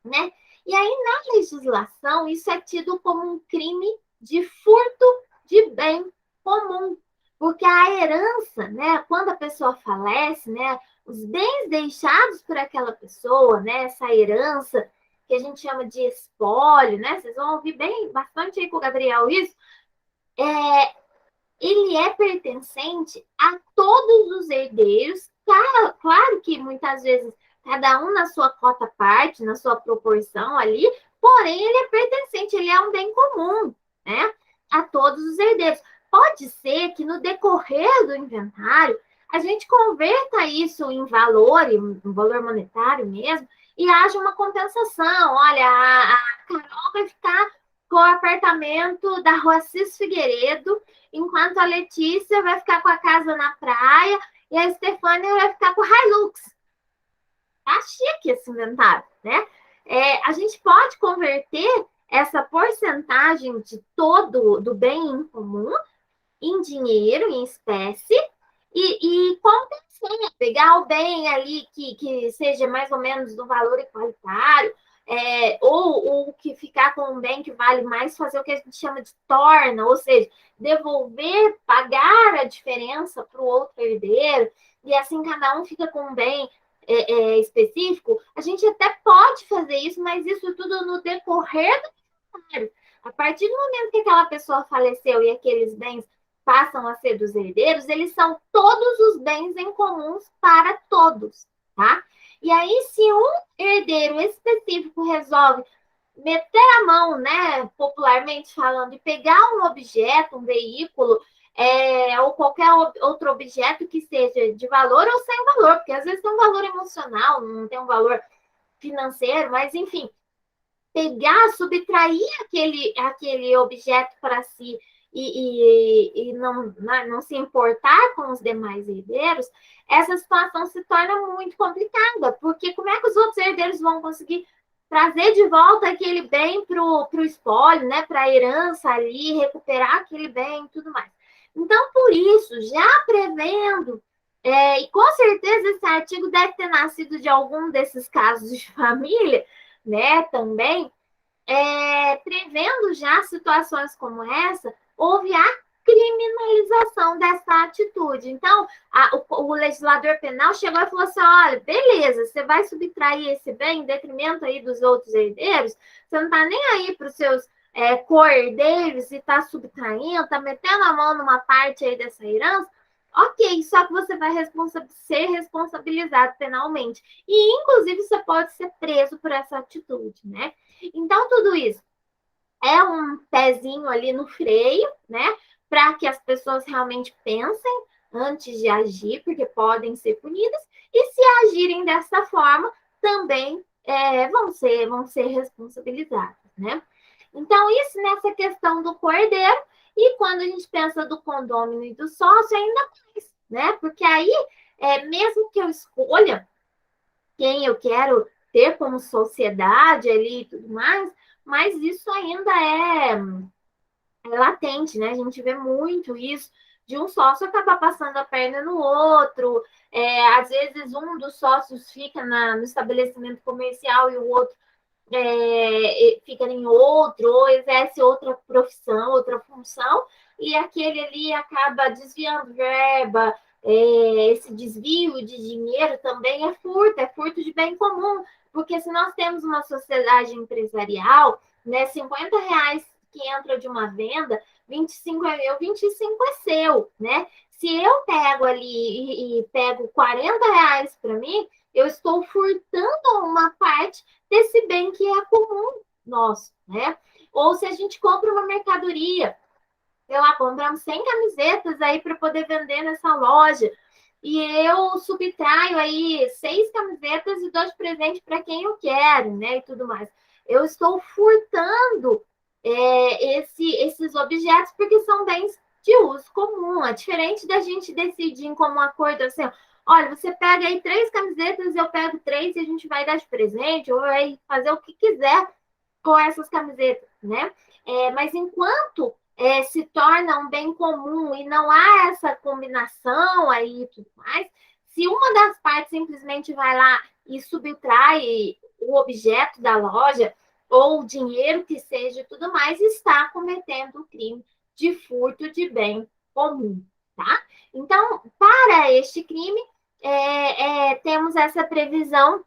né? E aí, na legislação, isso é tido como um crime de furto de bem comum, porque a herança, né, quando a pessoa falece, né, os bens deixados por aquela pessoa, né, essa herança que a gente chama de espólio, né, vocês vão ouvir bem bastante aí com o Gabriel isso, ele é pertencente a todos os herdeiros, claro que muitas vezes cada um na sua cota parte, na sua proporção ali, porém ele é pertencente, ele é um bem comum, né, a todos os herdeiros. pode ser que no decorrer do inventário a gente converta isso em valor, em valor monetário mesmo, e haja uma compensação. Olha, a Carol vai ficar com o apartamento da Rua Cis Figueiredo, enquanto a Letícia vai ficar com a casa na praia e a Estefânia vai ficar com o Hilux. Tá chique esse inventário, né? A gente pode converter essa porcentagem de todo do bem em comum em dinheiro, em espécie, e compensar, pegar o bem ali que seja mais ou menos do valor igualitário, ou que ficar com um bem que vale mais, fazer o que a gente chama de torna, ou seja, devolver, pagar a diferença para o outro herdeiro, e assim cada um fica com um bem específico. A gente até pode fazer isso, mas isso tudo no decorrer do inventário. A partir do momento que aquela pessoa faleceu e aqueles bens passam a ser dos herdeiros, eles são todos os bens em comuns para todos, tá? E aí, se um herdeiro específico resolve meter a mão, né, popularmente falando, e pegar um objeto, um veículo, ou qualquer outro objeto que seja de valor ou sem valor, porque às vezes tem um valor emocional, não tem um valor financeiro, mas enfim, pegar, subtrair aquele objeto para si e não se importar com os demais herdeiros, essa situação se torna muito complicada, porque como é que os outros herdeiros vão conseguir trazer de volta aquele bem para o espólio, né, para a herança ali, recuperar aquele bem e tudo mais. Então, por isso, já prevendo, e com certeza esse artigo deve ter nascido de algum desses casos de família, né, também, prevendo já situações como essa, houve a criminalização dessa atitude. Então, o legislador penal chegou e falou assim, olha, beleza, você vai subtrair esse bem em detrimento aí dos outros herdeiros, você não está nem aí para os seus co-herdeiros e está subtraindo, está metendo a mão numa parte aí dessa herança, ok, só que você vai ser responsabilizado penalmente. E, inclusive, você pode ser preso por essa atitude, né? Então, tudo isso é um pezinho ali no freio, né? Para que as pessoas realmente pensem antes de agir, porque podem ser punidas, e se agirem dessa forma, também vão ser responsabilizadas, né? Então, isso nessa questão do cordeiro, e quando a gente pensa do condômino e do sócio, ainda mais, né? Porque aí, mesmo que eu escolha quem eu quero ter como sociedade ali e tudo mais, mas isso ainda latente, né? A gente vê muito isso de um sócio acabar passando a perna no outro, às vezes um dos sócios fica no estabelecimento comercial e o outro fica em outro, ou exerce outra profissão, outra função, e aquele ali acaba desviando verba, esse desvio de dinheiro também é furto de bem comum, porque se nós temos uma sociedade empresarial, né, R$ 50 que entra de uma venda, 25 é meu, 25 é seu, né? Se eu pego ali e pego R$ 40 para mim, eu estou furtando uma parte desse bem que é comum nosso, né? Ou se a gente compra uma mercadoria, sei lá, compramos 100 camisetas aí para poder vender nessa loja, e eu subtraio aí 6 camisetas e dou de presente para quem eu quero, né? E tudo mais. Eu estou furtando esses objetos porque são bens de uso comum. É diferente da gente decidir em comum acordo assim, olha, você pega aí 3 camisetas, eu pego 3 e a gente vai dar de presente, ou vai fazer o que quiser com essas camisetas, né? Mas enquanto se torna um bem comum e não há essa combinação aí e tudo mais, se uma das partes simplesmente vai lá e subtrai o objeto da loja ou o dinheiro que seja e tudo mais, está cometendo o crime de furto de bem comum, tá? Então, para este crime, temos essa previsão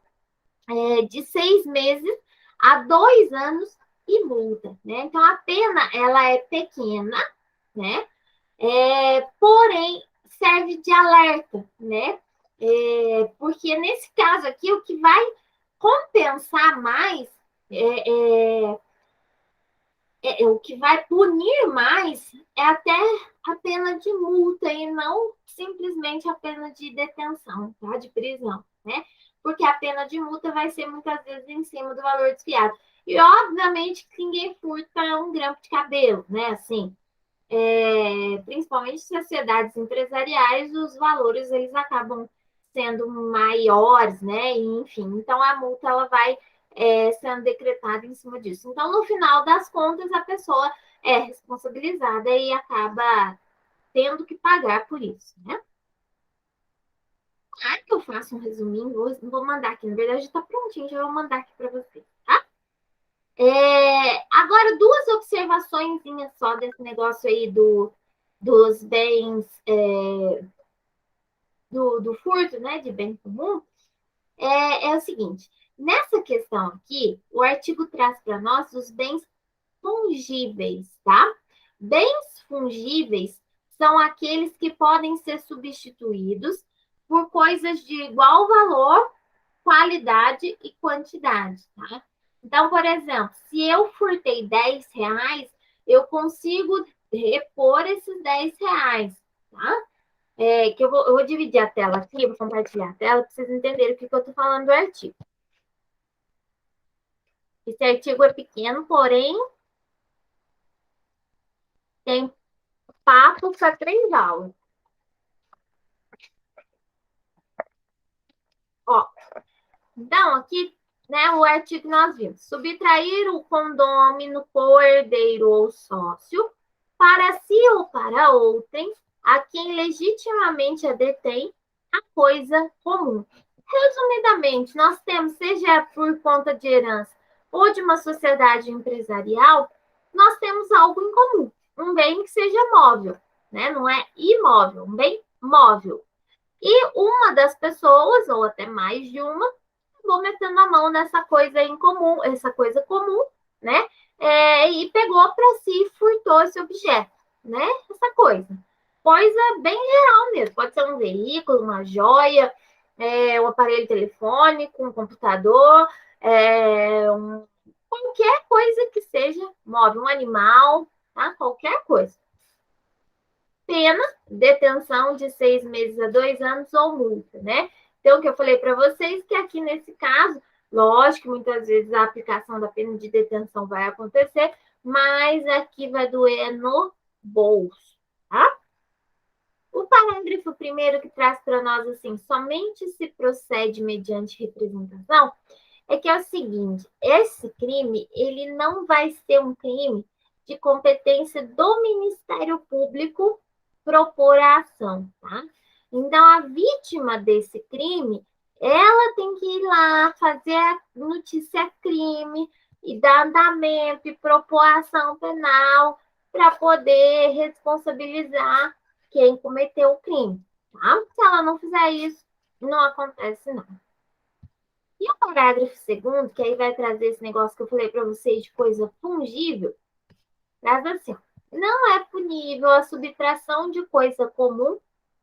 de 6 meses a 2 anos e multa, né? Então, a pena, ela é pequena, né? Porém, serve de alerta, né? Porque nesse caso aqui, o que vai compensar mais o que vai punir mais é até a pena de multa e não simplesmente a pena de detenção, tá? De prisão, né? Porque a pena de multa vai ser muitas vezes em cima do valor desviado. E obviamente que ninguém furta um grampo de cabelo, né? Assim, principalmente sociedades empresariais, os valores eles acabam sendo maiores, né? E, enfim, então a multa ela vai sendo decretada em cima disso. Então, no final das contas, a pessoa é responsabilizada e acaba tendo que pagar por isso, né? Claro que eu faço um resuminho, vou mandar aqui, na verdade está prontinho, já vou mandar aqui para você, tá? Agora, duas observações só desse negócio aí dos bens, do furto, né, de bem comum, é o seguinte, nessa questão aqui, o artigo traz para nós os bens fungíveis, tá? Bens fungíveis são aqueles que podem ser substituídos por coisas de igual valor, qualidade e quantidade, tá? Então, por exemplo, se eu furtei R$ 10, eu consigo repor esses R$ 10, tá? Que eu vou dividir a tela aqui, vou compartilhar a tela para vocês entenderem o que eu estou falando do artigo. Esse artigo é pequeno, porém tem papo para 3 aulas. Ó, então, aqui, né, o artigo que nós vimos. Subtrair o condômino por herdeiro ou sócio para si ou para outrem, a quem legitimamente a detém, a coisa comum. Resumidamente, nós temos, seja por conta de herança ou de uma sociedade empresarial, nós temos algo em comum, um bem que seja móvel, né? Não é imóvel, um bem móvel. E uma das pessoas, ou até mais de uma, acabou metendo a mão nessa coisa em comum, essa coisa comum, né? E pegou para si e furtou esse objeto, né? Essa coisa. Coisa bem geral mesmo. Pode ser um veículo, uma joia, um aparelho telefônico, um computador, qualquer coisa que seja móvel, um animal, tá? Qualquer coisa. Pena, detenção de 6 meses a 2 anos ou multa, né? Então, o que eu falei para vocês que aqui nesse caso, lógico que muitas vezes a aplicação da pena de detenção vai acontecer, mas aqui vai doer no bolso, tá? O parágrafo primeiro que traz para nós assim, somente se procede mediante representação, é que é o seguinte, esse crime, ele não vai ser um crime de competência do Ministério Público propor a ação, tá? Então, a vítima desse crime, ela tem que ir lá fazer a notícia crime e dar andamento e propor a ação penal para poder responsabilizar quem cometeu o crime, tá? Se ela não fizer isso, não acontece nada. E o parágrafo segundo, que aí vai trazer esse negócio que eu falei para vocês de coisa fungível, traz assim: não é punível a subtração de coisa comum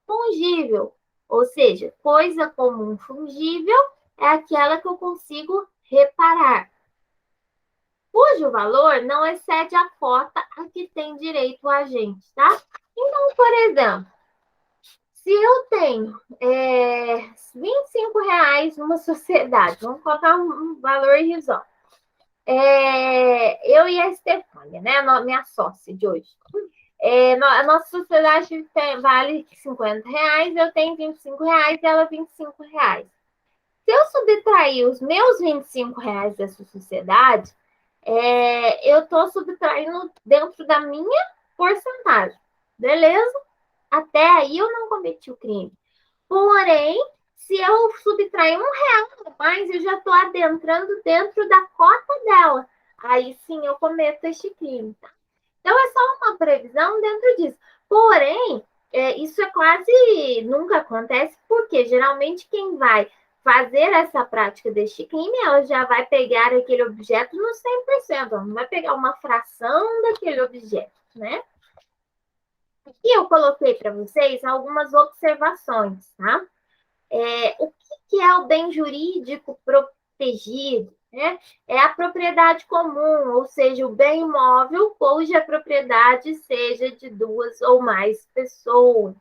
fungível. Ou seja, coisa comum fungível é aquela que eu consigo reparar, cujo valor não excede a cota a que tem direito o agente, tá? Então, por exemplo, se eu tenho R$ 25 numa sociedade, vamos colocar um valor irrisório. Eu e a Estefânia, né, minha sócia de hoje. A nossa sociedade vale R$ 50, eu tenho R$ 25 e ela R$ 25. Se eu subtrair os meus R$ 25 dessa sociedade, eu estou subtraindo dentro da minha porcentagem. Beleza? Até aí eu não cometi o crime. Porém, se eu subtrair R$ 1 a mais, eu já estou adentrando dentro da cota dela. Aí sim eu cometo este crime, tá? Então é só uma previsão dentro disso. Porém, isso é quase nunca acontece, porque geralmente quem vai fazer essa prática deste crime, ela já vai pegar aquele objeto no 100%, ela não vai pegar uma fração daquele objeto, né? E eu coloquei para vocês algumas observações, tá? O que é o bem jurídico protegido? né? É a propriedade comum, ou seja, o bem imóvel cuja propriedade seja de duas ou mais pessoas.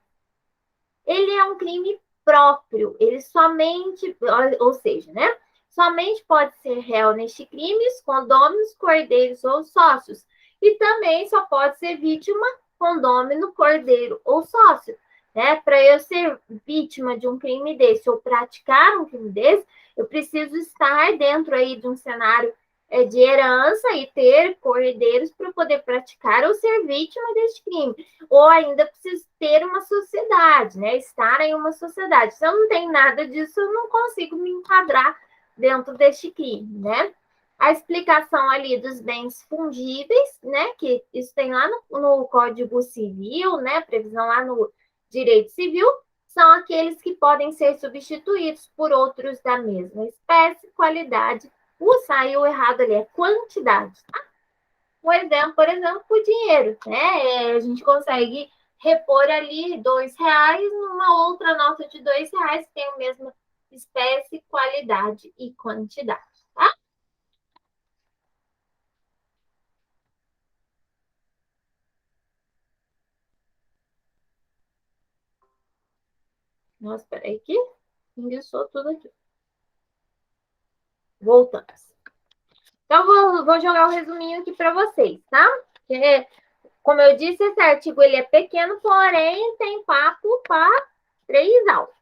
Ele é um crime próprio, ele somente, ou seja, né? Somente pode ser réu neste crime os condôminos, cordeiros ou sócios. E também só pode ser vítima condômino, cordeiro ou sócio. Né? Para eu ser vítima de um crime desse ou praticar um crime desse, eu preciso estar dentro aí de um cenário de herança e ter cordeiros para poder praticar ou ser vítima deste crime. Ou ainda preciso ter uma sociedade, né? Estar em uma sociedade. Se eu não tenho nada disso, eu não consigo me enquadrar dentro deste crime, né? A explicação ali dos bens fungíveis, né? Que isso tem lá no Código Civil, né? Previsão lá no Direito Civil, são aqueles que podem ser substituídos por outros da mesma espécie, qualidade. Saiu errado ali, é quantidade. Um exemplo, por exemplo, o dinheiro, né? A gente consegue repor ali R$ 2 numa outra nota de R$ 2 que tem a mesma espécie, qualidade e quantidade, tá? Nossa, peraí que enguiçou tudo aqui. Voltamos. Então, vou jogar o resuminho aqui para vocês, tá? Porque, como eu disse, esse artigo ele é pequeno, porém tem papo para 3 aulas.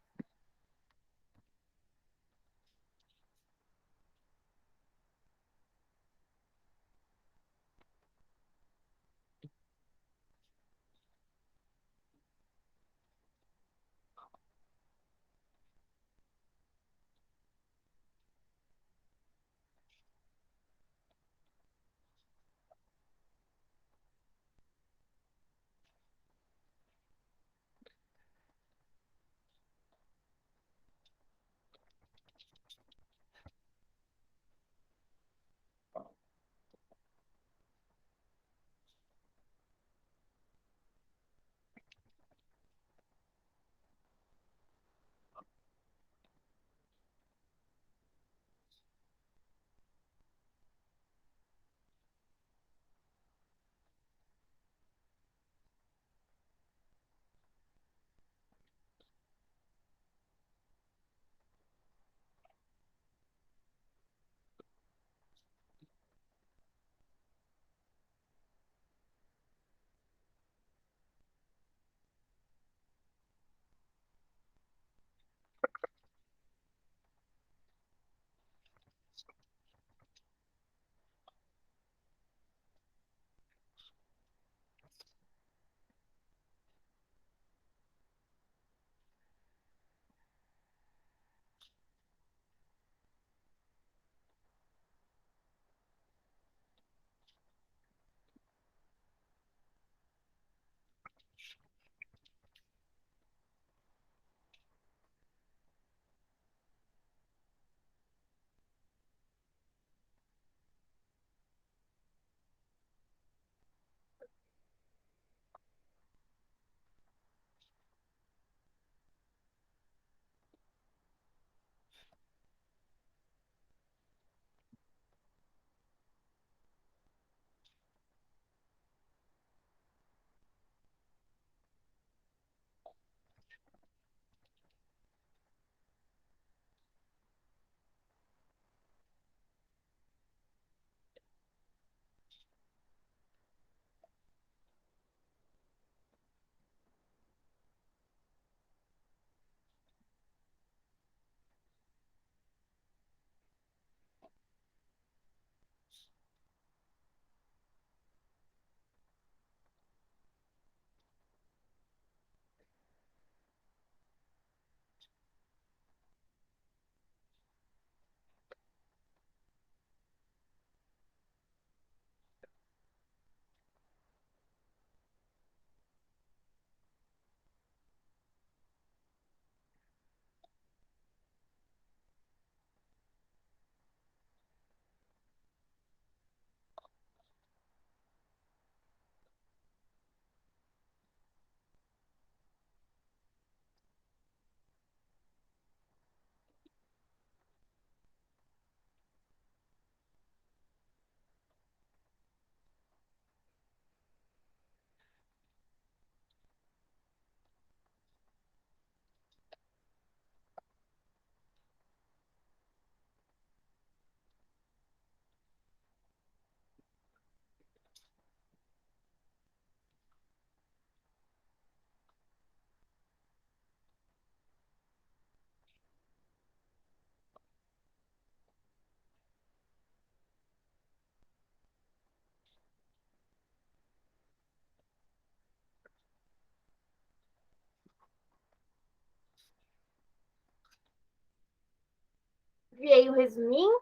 enviei o resuminho.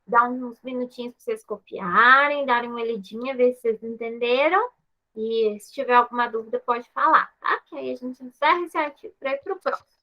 Dá uns minutinhos para vocês copiarem, darem uma olhadinha, ver se vocês entenderam. E se tiver alguma dúvida, pode falar, tá? Que aí a gente encerra esse artigo para ir para o próximo.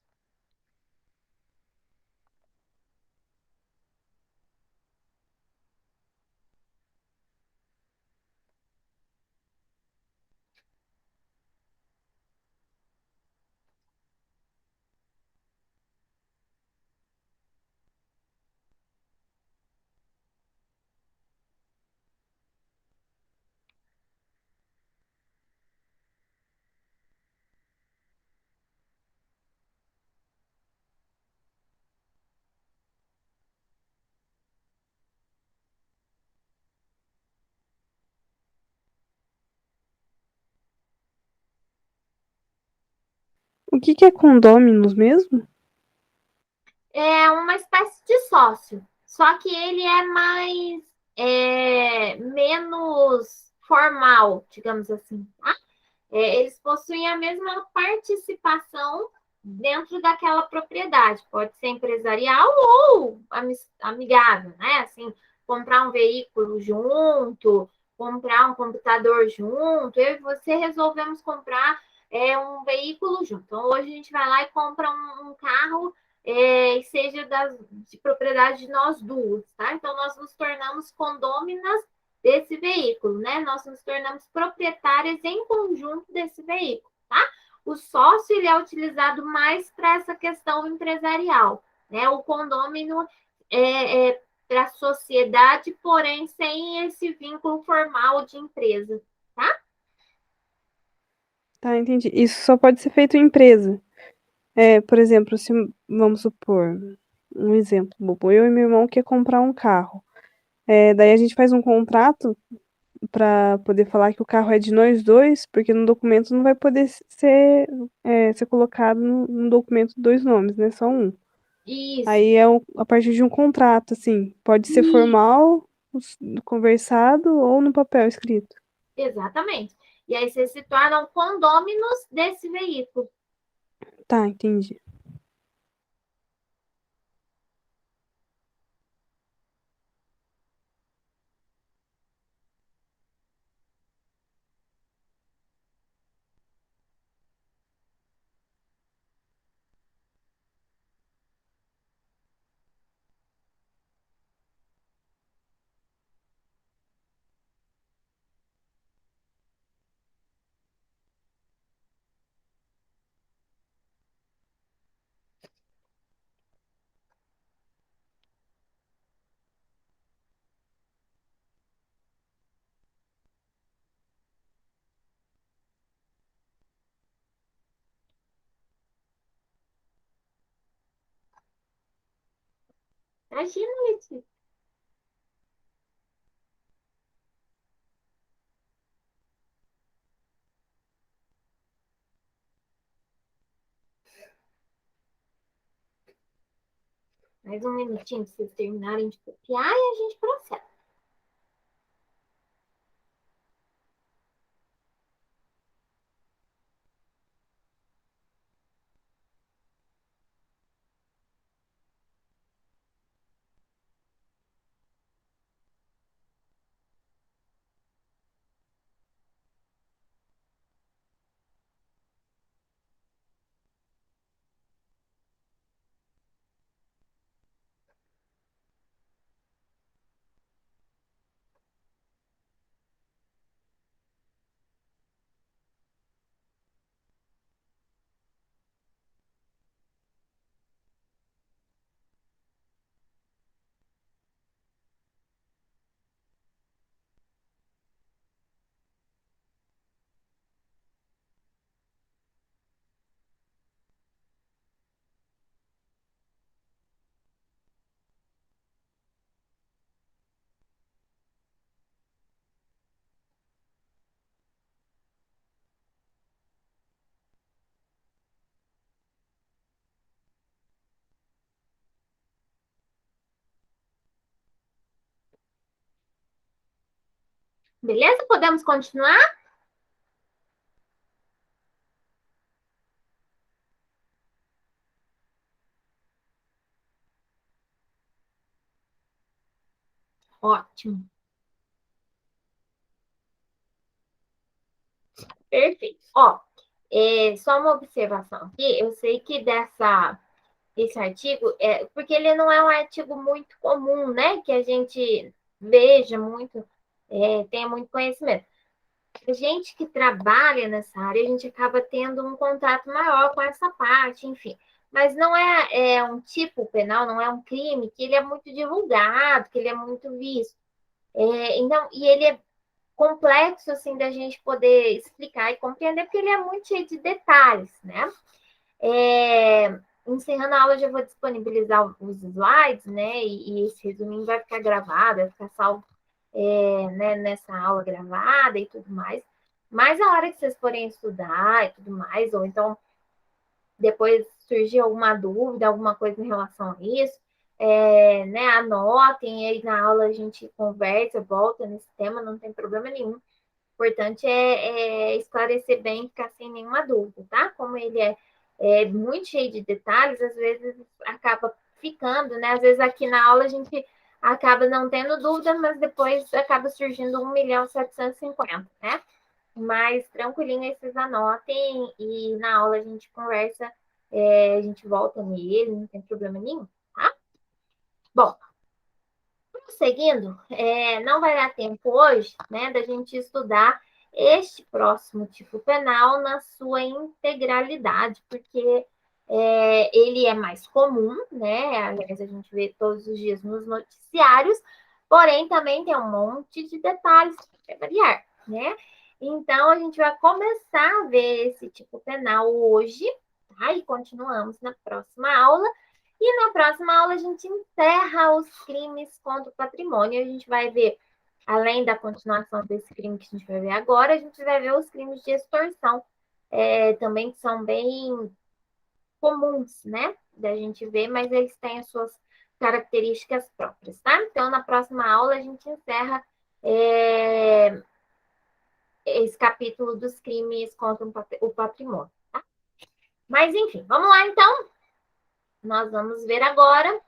O que é condôminos mesmo? É uma espécie de sócio, só que ele é mais menos formal, digamos assim, tá? Eles possuem a mesma participação dentro daquela propriedade. Pode ser empresarial ou amigável, né? Assim, comprar um veículo junto, comprar um computador junto. Eu e você resolvemos comprar um veículo junto. Então, hoje a gente vai lá e compra um carro e seja de propriedade de nós duas, tá? Então, nós nos tornamos condôminas desse veículo, né? Nós nos tornamos proprietárias em conjunto desse veículo, tá? O sócio ele é utilizado mais para essa questão empresarial, né? O condômino é para a sociedade, porém sem esse vínculo formal de empresa, tá? Tá, entendi. Isso só pode ser feito em empresa. Por exemplo, se vamos supor, um exemplo bobo, eu e meu irmão quer comprar um carro. Daí a gente faz um contrato para poder falar que o carro é de nós dois, porque no documento não vai poder ser colocado no documento dois nomes, né? Só um. Isso, Aí a partir de um contrato, assim, pode ser isso, formal, conversado ou no papel escrito. exatamente. E aí vocês se tornam condôminos desse veículo. Tá, entendi. Imagina, Letícia. Mais um minutinho para vocês terminarem de copiar e a gente prossegue. Beleza? Podemos continuar? Ótimo. Perfeito. Ó, só uma observação aqui. Eu sei que esse artigo, porque ele não é um artigo muito comum, né? Que a gente veja muito, tenha muito conhecimento. A gente que trabalha nessa área, a gente acaba tendo um contato maior com essa parte, enfim. Mas não é um tipo penal, não é um crime que ele é muito divulgado, que ele é muito visto. Então, e ele é complexo, assim, da gente poder explicar e compreender, porque ele é muito cheio de detalhes, né? Encerrando a aula, já vou disponibilizar os slides, né? E esse resuminho vai ficar gravado, vai ficar salvo né, nessa aula gravada e tudo mais. Mas a hora que vocês forem estudar e tudo mais, ou então depois surgir alguma dúvida, alguma coisa em relação a isso, né, anotem, aí na aula a gente conversa, volta nesse tema, não tem problema nenhum. O importante é esclarecer bem, ficar sem nenhuma dúvida, tá? Como ele é muito cheio de detalhes, às vezes acaba ficando, né? Às vezes aqui na aula a gente acaba não tendo dúvida, mas depois acaba surgindo 1.750.000, né? Mas tranquilinho, aí vocês anotem e na aula a gente conversa, a gente volta nele, não tem problema nenhum, tá? Bom, seguindo, não vai dar tempo hoje, né, da gente estudar este próximo tipo penal na sua integralidade, porque ele é mais comum, né? Aliás, a gente vê todos os dias nos noticiários, porém também tem um monte de detalhes para variar, né? Então, a gente vai começar a ver esse tipo penal hoje, tá? E continuamos na próxima aula. E na próxima aula a gente encerra os crimes contra o patrimônio. A gente vai ver, além da continuação desse crime que a gente vai ver agora, a gente vai ver os crimes de extorsão, também que são bem comuns, né? Da gente ver, mas eles têm as suas características próprias, tá? Então, na próxima aula a gente encerra esse capítulo dos crimes contra o patrimônio, tá? Mas, enfim, vamos lá então. Nós vamos ver agora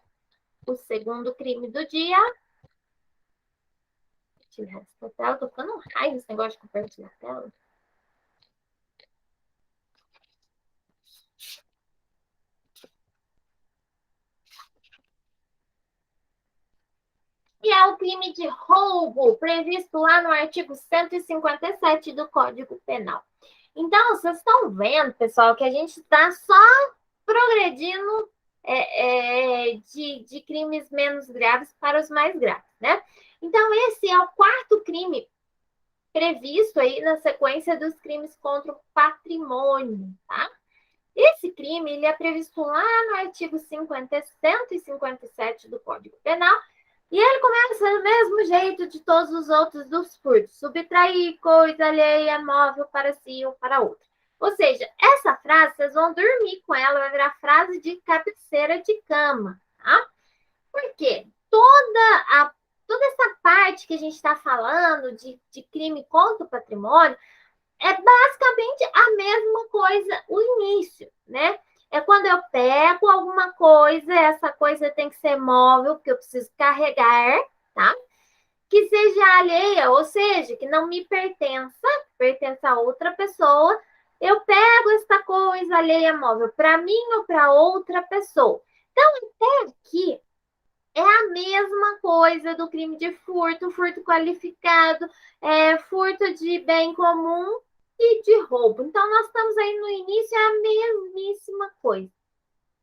o segundo crime do dia. Compartilhar essa tela. Tô ficando um raio esse negócio de compartilhar a tela. E é o crime de roubo, previsto lá no artigo 157 do Código Penal. Então, vocês estão vendo, pessoal, que a gente está só progredindo de crimes menos graves para os mais graves, né? Então, esse é o quarto crime previsto aí na sequência dos crimes contra o patrimônio, tá? Esse crime ele é previsto lá no artigo 157 do Código Penal, e ele começa do mesmo jeito de todos os outros dos furtos: subtrair coisa alheia, móvel para si ou para outra. Ou seja, essa frase, vocês vão dormir com ela, vai virar frase de cabeceira de cama, tá? Por quê? Toda essa parte que a gente está falando de crime contra o patrimônio é basicamente a mesma coisa, o início, né? É quando eu pego alguma coisa, essa coisa tem que ser móvel, porque eu preciso carregar, tá? Que seja alheia, ou seja, que não me pertença a outra pessoa. Eu pego esta coisa alheia móvel para mim ou para outra pessoa. Então, até aqui é a mesma coisa do crime de furto, furto qualificado, furto de bem comum e de roubo. Então, nós estamos aí no início, é a mesmíssima coisa.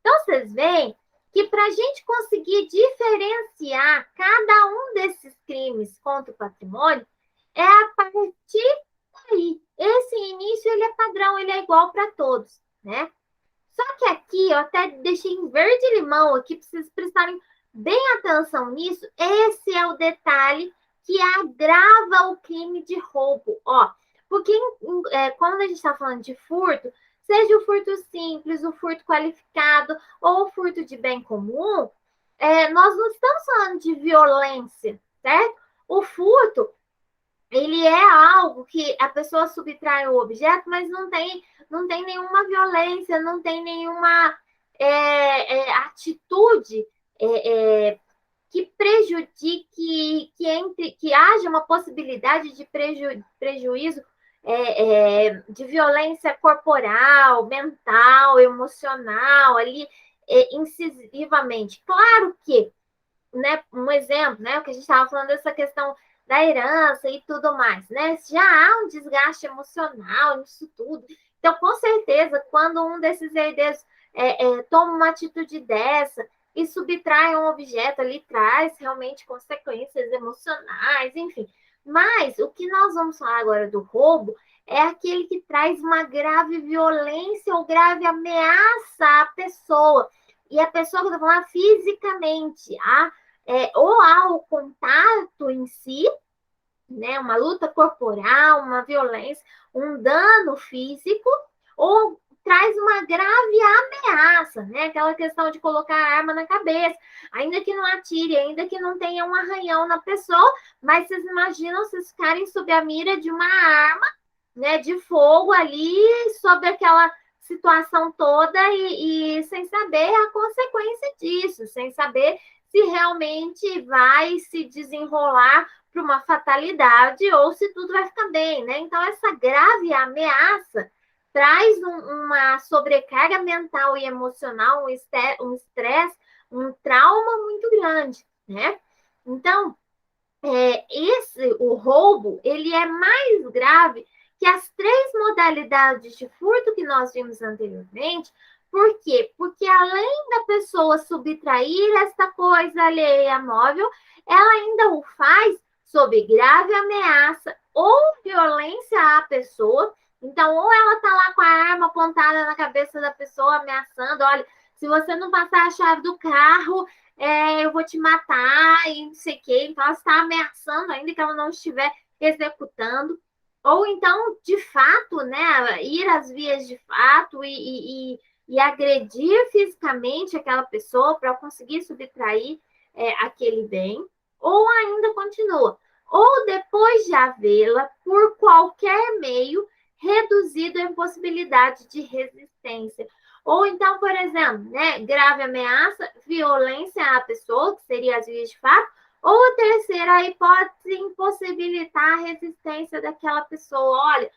Então, vocês veem que para a gente conseguir diferenciar cada um desses crimes contra o patrimônio, é a partir daí. Esse início, ele é padrão, ele é igual para todos, né? Só que aqui, eu até deixei em verde limão aqui, para vocês prestarem bem atenção nisso. Esse é o detalhe que agrava o crime de roubo. Ó, porque quando a gente está falando de furto, seja o furto simples, o furto qualificado ou o furto de bem comum, nós não estamos falando de violência, certo? O furto, ele é algo que a pessoa subtrai o objeto, mas não tem nenhuma violência, não tem nenhuma atitude que prejudique, que haja uma possibilidade de prejuízo de violência corporal, mental, emocional, ali, incisivamente. Claro que, né, um exemplo, né, o que a gente estava falando dessa questão da herança e tudo mais, né? Já há um desgaste emocional nisso tudo. Então, com certeza, quando um desses herdeiros toma uma atitude dessa e subtrai um objeto ali, traz realmente consequências emocionais, enfim. Mas o que nós vamos falar agora do roubo é aquele que traz uma grave violência ou grave ameaça à pessoa. E a pessoa que eu tô falando fisicamente, ou ao contato em si, né, uma luta corporal, uma violência, um dano físico, ou traz uma grave ameaça, né? Aquela questão de colocar a arma na cabeça, ainda que não atire, ainda que não tenha um arranhão na pessoa, mas vocês imaginam vocês ficarem sob a mira de uma arma, né, de fogo ali, sob aquela situação toda e sem saber a consequência disso, sem saber se realmente vai se desenrolar para uma fatalidade ou se tudo vai ficar bem, né? Então, essa grave ameaça traz uma sobrecarga mental e emocional, um estresse, um trauma muito grande, né? Então, o roubo, ele é mais grave que as três modalidades de furto que nós vimos anteriormente. Por quê? Porque além da pessoa subtrair esta coisa alheia móvel, ela ainda o faz sob grave ameaça ou violência à pessoa. Então, ou ela está lá com a arma apontada na cabeça da pessoa, ameaçando, olha, se você não passar a chave do carro, eu vou te matar e não sei o quê. Então, ela está ameaçando, ainda que ela não estiver executando. Ou então, de fato, né, ir às vias de fato e agredir fisicamente aquela pessoa para conseguir subtrair aquele bem. Ou ainda continua. Ou depois de havê-la, por qualquer meio, reduzido a impossibilidade de resistência. Ou então, por exemplo, né, grave ameaça, violência à pessoa, que seria as vias de fato, ou a terceira hipótese, impossibilitar a resistência daquela pessoa. Olha,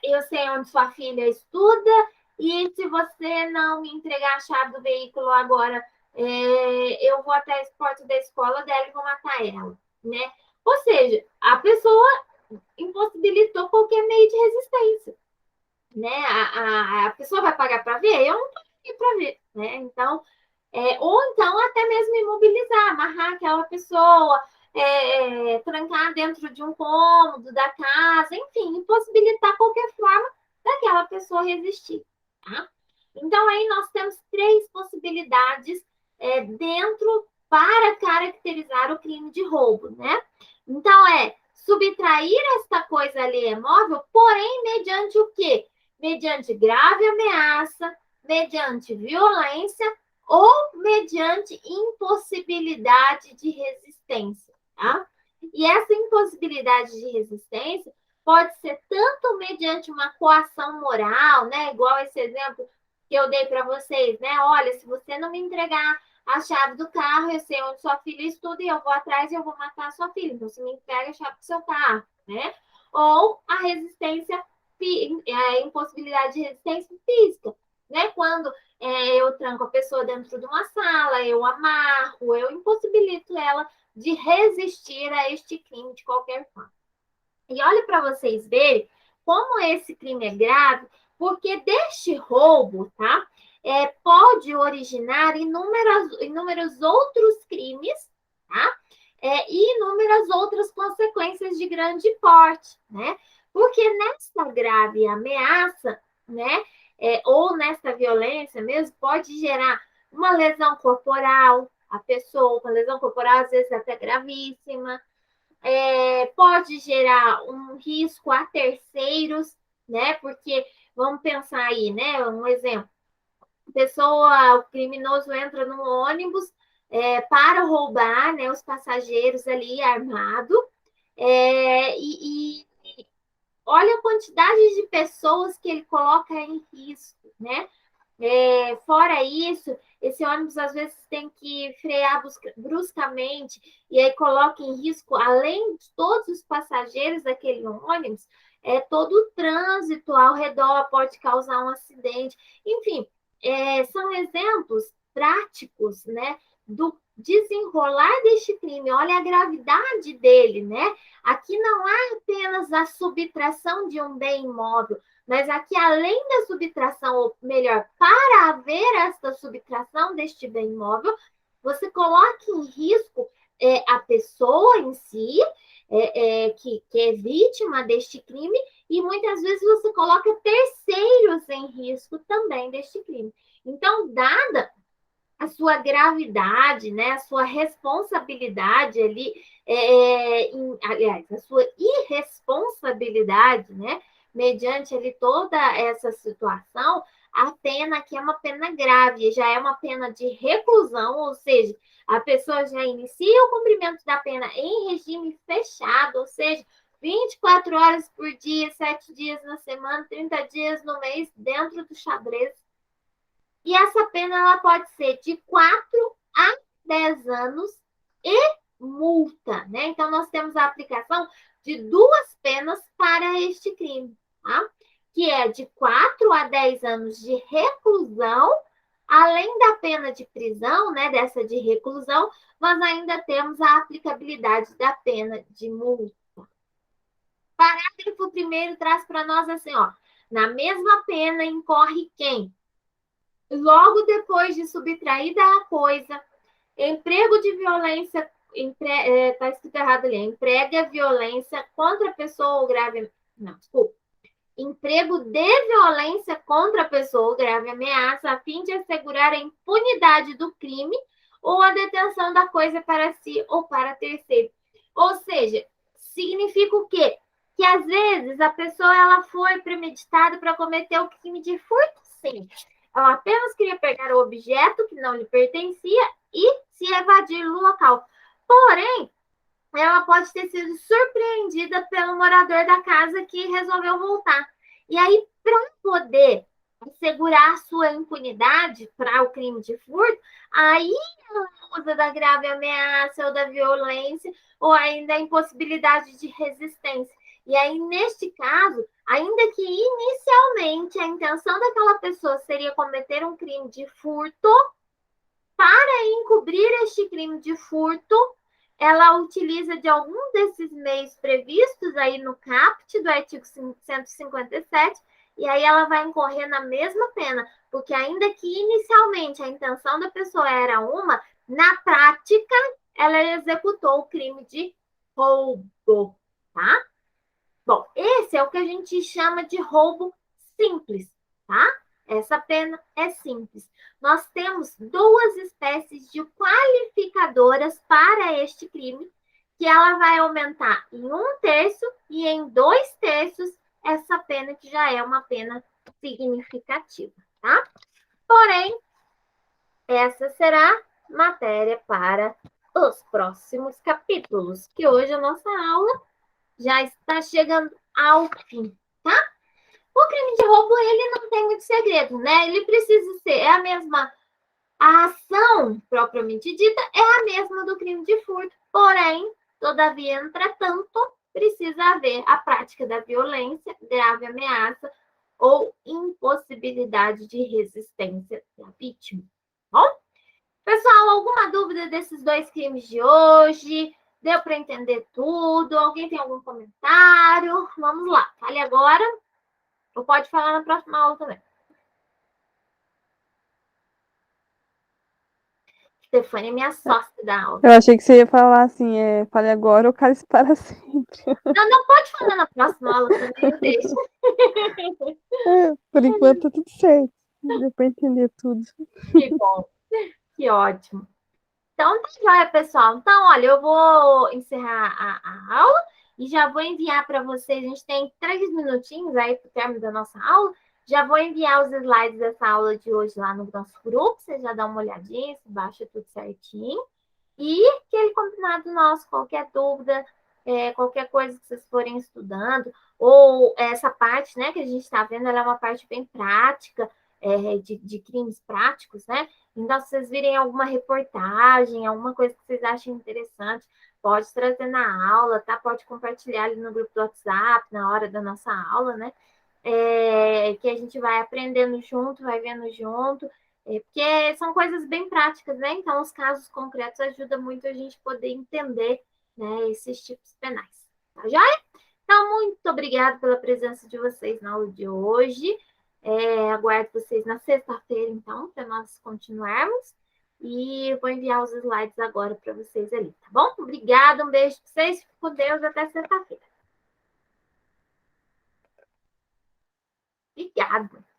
eu sei onde sua filha estuda, e se você não me entregar a chave do veículo agora, eu vou até a porta da escola dela e vou matar ela, né? Ou seja, a pessoa impossibilitou qualquer meio de resistência, né? A pessoa vai pagar para ver? Eu não estou aqui para ver, né? Então, ou então até mesmo imobilizar, amarrar aquela pessoa, trancar dentro de um cômodo da casa, enfim, impossibilitar qualquer forma daquela pessoa resistir, tá? Então, aí nós temos três possibilidades dentro para caracterizar o crime de roubo, né? Então, subtrair esta coisa alheia móvel, porém, mediante o quê? Mediante grave ameaça, mediante violência ou mediante impossibilidade de resistência, tá? E essa impossibilidade de resistência pode ser tanto mediante uma coação moral, né? Igual esse exemplo que eu dei para vocês, né? Olha, se você não me entregar a chave do carro, eu sei onde sua filha estuda e eu vou atrás e eu vou matar a sua filha. Então, você me entrega a chave do seu carro, né? Ou a resistência, a impossibilidade de resistência física, né? Quando eu tranco a pessoa dentro de uma sala, eu amarro, eu impossibilito ela de resistir a este crime de qualquer forma. E olha para vocês verem como esse crime é grave, porque deste roubo, tá? Pode originar inúmeros outros crimes, tá? E inúmeras outras consequências de grande porte, né? Porque nesta grave ameaça, né? Ou nesta violência mesmo, pode gerar uma lesão corporal, a pessoa com lesão corporal, às vezes até gravíssima, pode gerar um risco a terceiros, né? Porque vamos pensar aí, né? Um exemplo: o criminoso entra no ônibus para roubar, né? Os passageiros ali armado, e olha a quantidade de pessoas que ele coloca em risco, né? Fora isso, esse ônibus às vezes tem que frear bruscamente e aí coloca em risco, além de todos os passageiros daquele ônibus, todo o trânsito ao redor pode causar um acidente. Enfim, são exemplos práticos, né, do desenrolar deste crime. Olha a gravidade dele, né? Aqui não há apenas a subtração de um bem imóvel, mas aqui, além da subtração, ou melhor, para haver esta subtração deste bem imóvel, você coloca em risco a pessoa em si, que é vítima deste crime, e muitas vezes você coloca terceiros em risco também deste crime. Então, dada a sua gravidade, né, a sua responsabilidade ali, aliás, a sua irresponsabilidade, né, mediante ali toda essa situação, a pena aqui é uma pena grave, já é uma pena de reclusão, ou seja, a pessoa já inicia o cumprimento da pena em regime fechado, ou seja, 24 horas por dia, 7 dias na semana, 30 dias no mês, dentro do xadrez. E essa pena ela pode ser de 4 a 10 anos e multa, né? Então, nós temos a aplicação de duas penas para este crime, tá? Que é de 4 a 10 anos de reclusão, além da pena de prisão, né? Dessa de reclusão, nós ainda temos a aplicabilidade da pena de multa. Parágrafo 1º traz para nós assim, ó. Na mesma pena incorre quem? Logo depois de subtraída a coisa, emprego de violência, está escrito errado ali, emprega violência contra a pessoa ou grave. Não, desculpa. Emprego de violência contra a pessoa ou grave ameaça, a fim de assegurar a impunidade do crime ou a detenção da coisa para si ou para terceiro. Ou seja, significa o quê? Que às vezes a pessoa ela foi premeditada para cometer o crime de furto, sim. Ela apenas queria pegar o objeto que não lhe pertencia e se evadir do local. Porém, ela pode ter sido surpreendida pelo morador da casa que resolveu voltar. E aí, para poder assegurar sua impunidade para o crime de furto, aí ela usa da grave ameaça ou da violência, ou ainda a impossibilidade de resistência. E aí, neste caso, ainda que inicialmente a intenção daquela pessoa seria cometer um crime de furto, para encobrir este crime de furto, ela utiliza de algum desses meios previstos aí no caput do artigo 157, e aí ela vai incorrer na mesma pena, porque ainda que inicialmente a intenção da pessoa era uma, na prática ela executou o crime de roubo, tá? Bom, esse é o que a gente chama de roubo simples, tá? Essa pena é simples. Nós temos duas espécies de qualificadoras para este crime, que ela vai aumentar em 1/3 e em 2/3 essa pena, que já é uma pena significativa, tá? Porém, essa será matéria para os próximos capítulos, que hoje a nossa aula já está chegando ao fim, tá? O crime de roubo, ele não tem muito segredo, né? Ele precisa ser, a mesma, a ação propriamente dita é a mesma do crime de furto, porém, todavia, entretanto, precisa haver a prática da violência, grave ameaça ou impossibilidade de resistência da vítima. Bom? Pessoal, alguma dúvida desses dois crimes de hoje? Deu para entender tudo? Alguém tem algum comentário? Vamos lá, fale agora. Ou pode falar na próxima aula também. Stefania é minha sócia da aula. Eu achei que você ia falar assim, fale agora ou cale-se para sempre. Não, pode falar na próxima aula também, eu deixo. Por enquanto tá tudo certo. Deu para entender tudo. Que bom, que ótimo. Então, tá joia, pessoal. Então, olha, eu vou encerrar a aula e já vou enviar para vocês. A gente tem 3 minutinhos aí para o término da nossa aula. Já vou enviar os slides dessa aula de hoje lá no nosso grupo. Você já dá uma olhadinha, se baixa tudo certinho. E aquele combinado nosso, qualquer dúvida, qualquer coisa que vocês forem estudando, ou essa parte, né, que a gente está vendo, ela é uma parte bem prática. de crimes práticos, né? Então, se vocês virem alguma reportagem, alguma coisa que vocês achem interessante, pode trazer na aula, tá? Pode compartilhar ali no grupo do WhatsApp, na hora da nossa aula, né? Que a gente vai aprendendo junto, vai vendo junto, porque são coisas bem práticas, né? Então, os casos concretos ajudam muito a gente poder entender, né, esses tipos penais. Tá joia? Então, muito obrigada pela presença de vocês na aula de hoje. Aguardo vocês na sexta-feira, então, para nós continuarmos. E eu vou enviar os slides agora para vocês ali, tá bom? Obrigada, um beijo para vocês. Fique com Deus, até sexta-feira. Obrigada.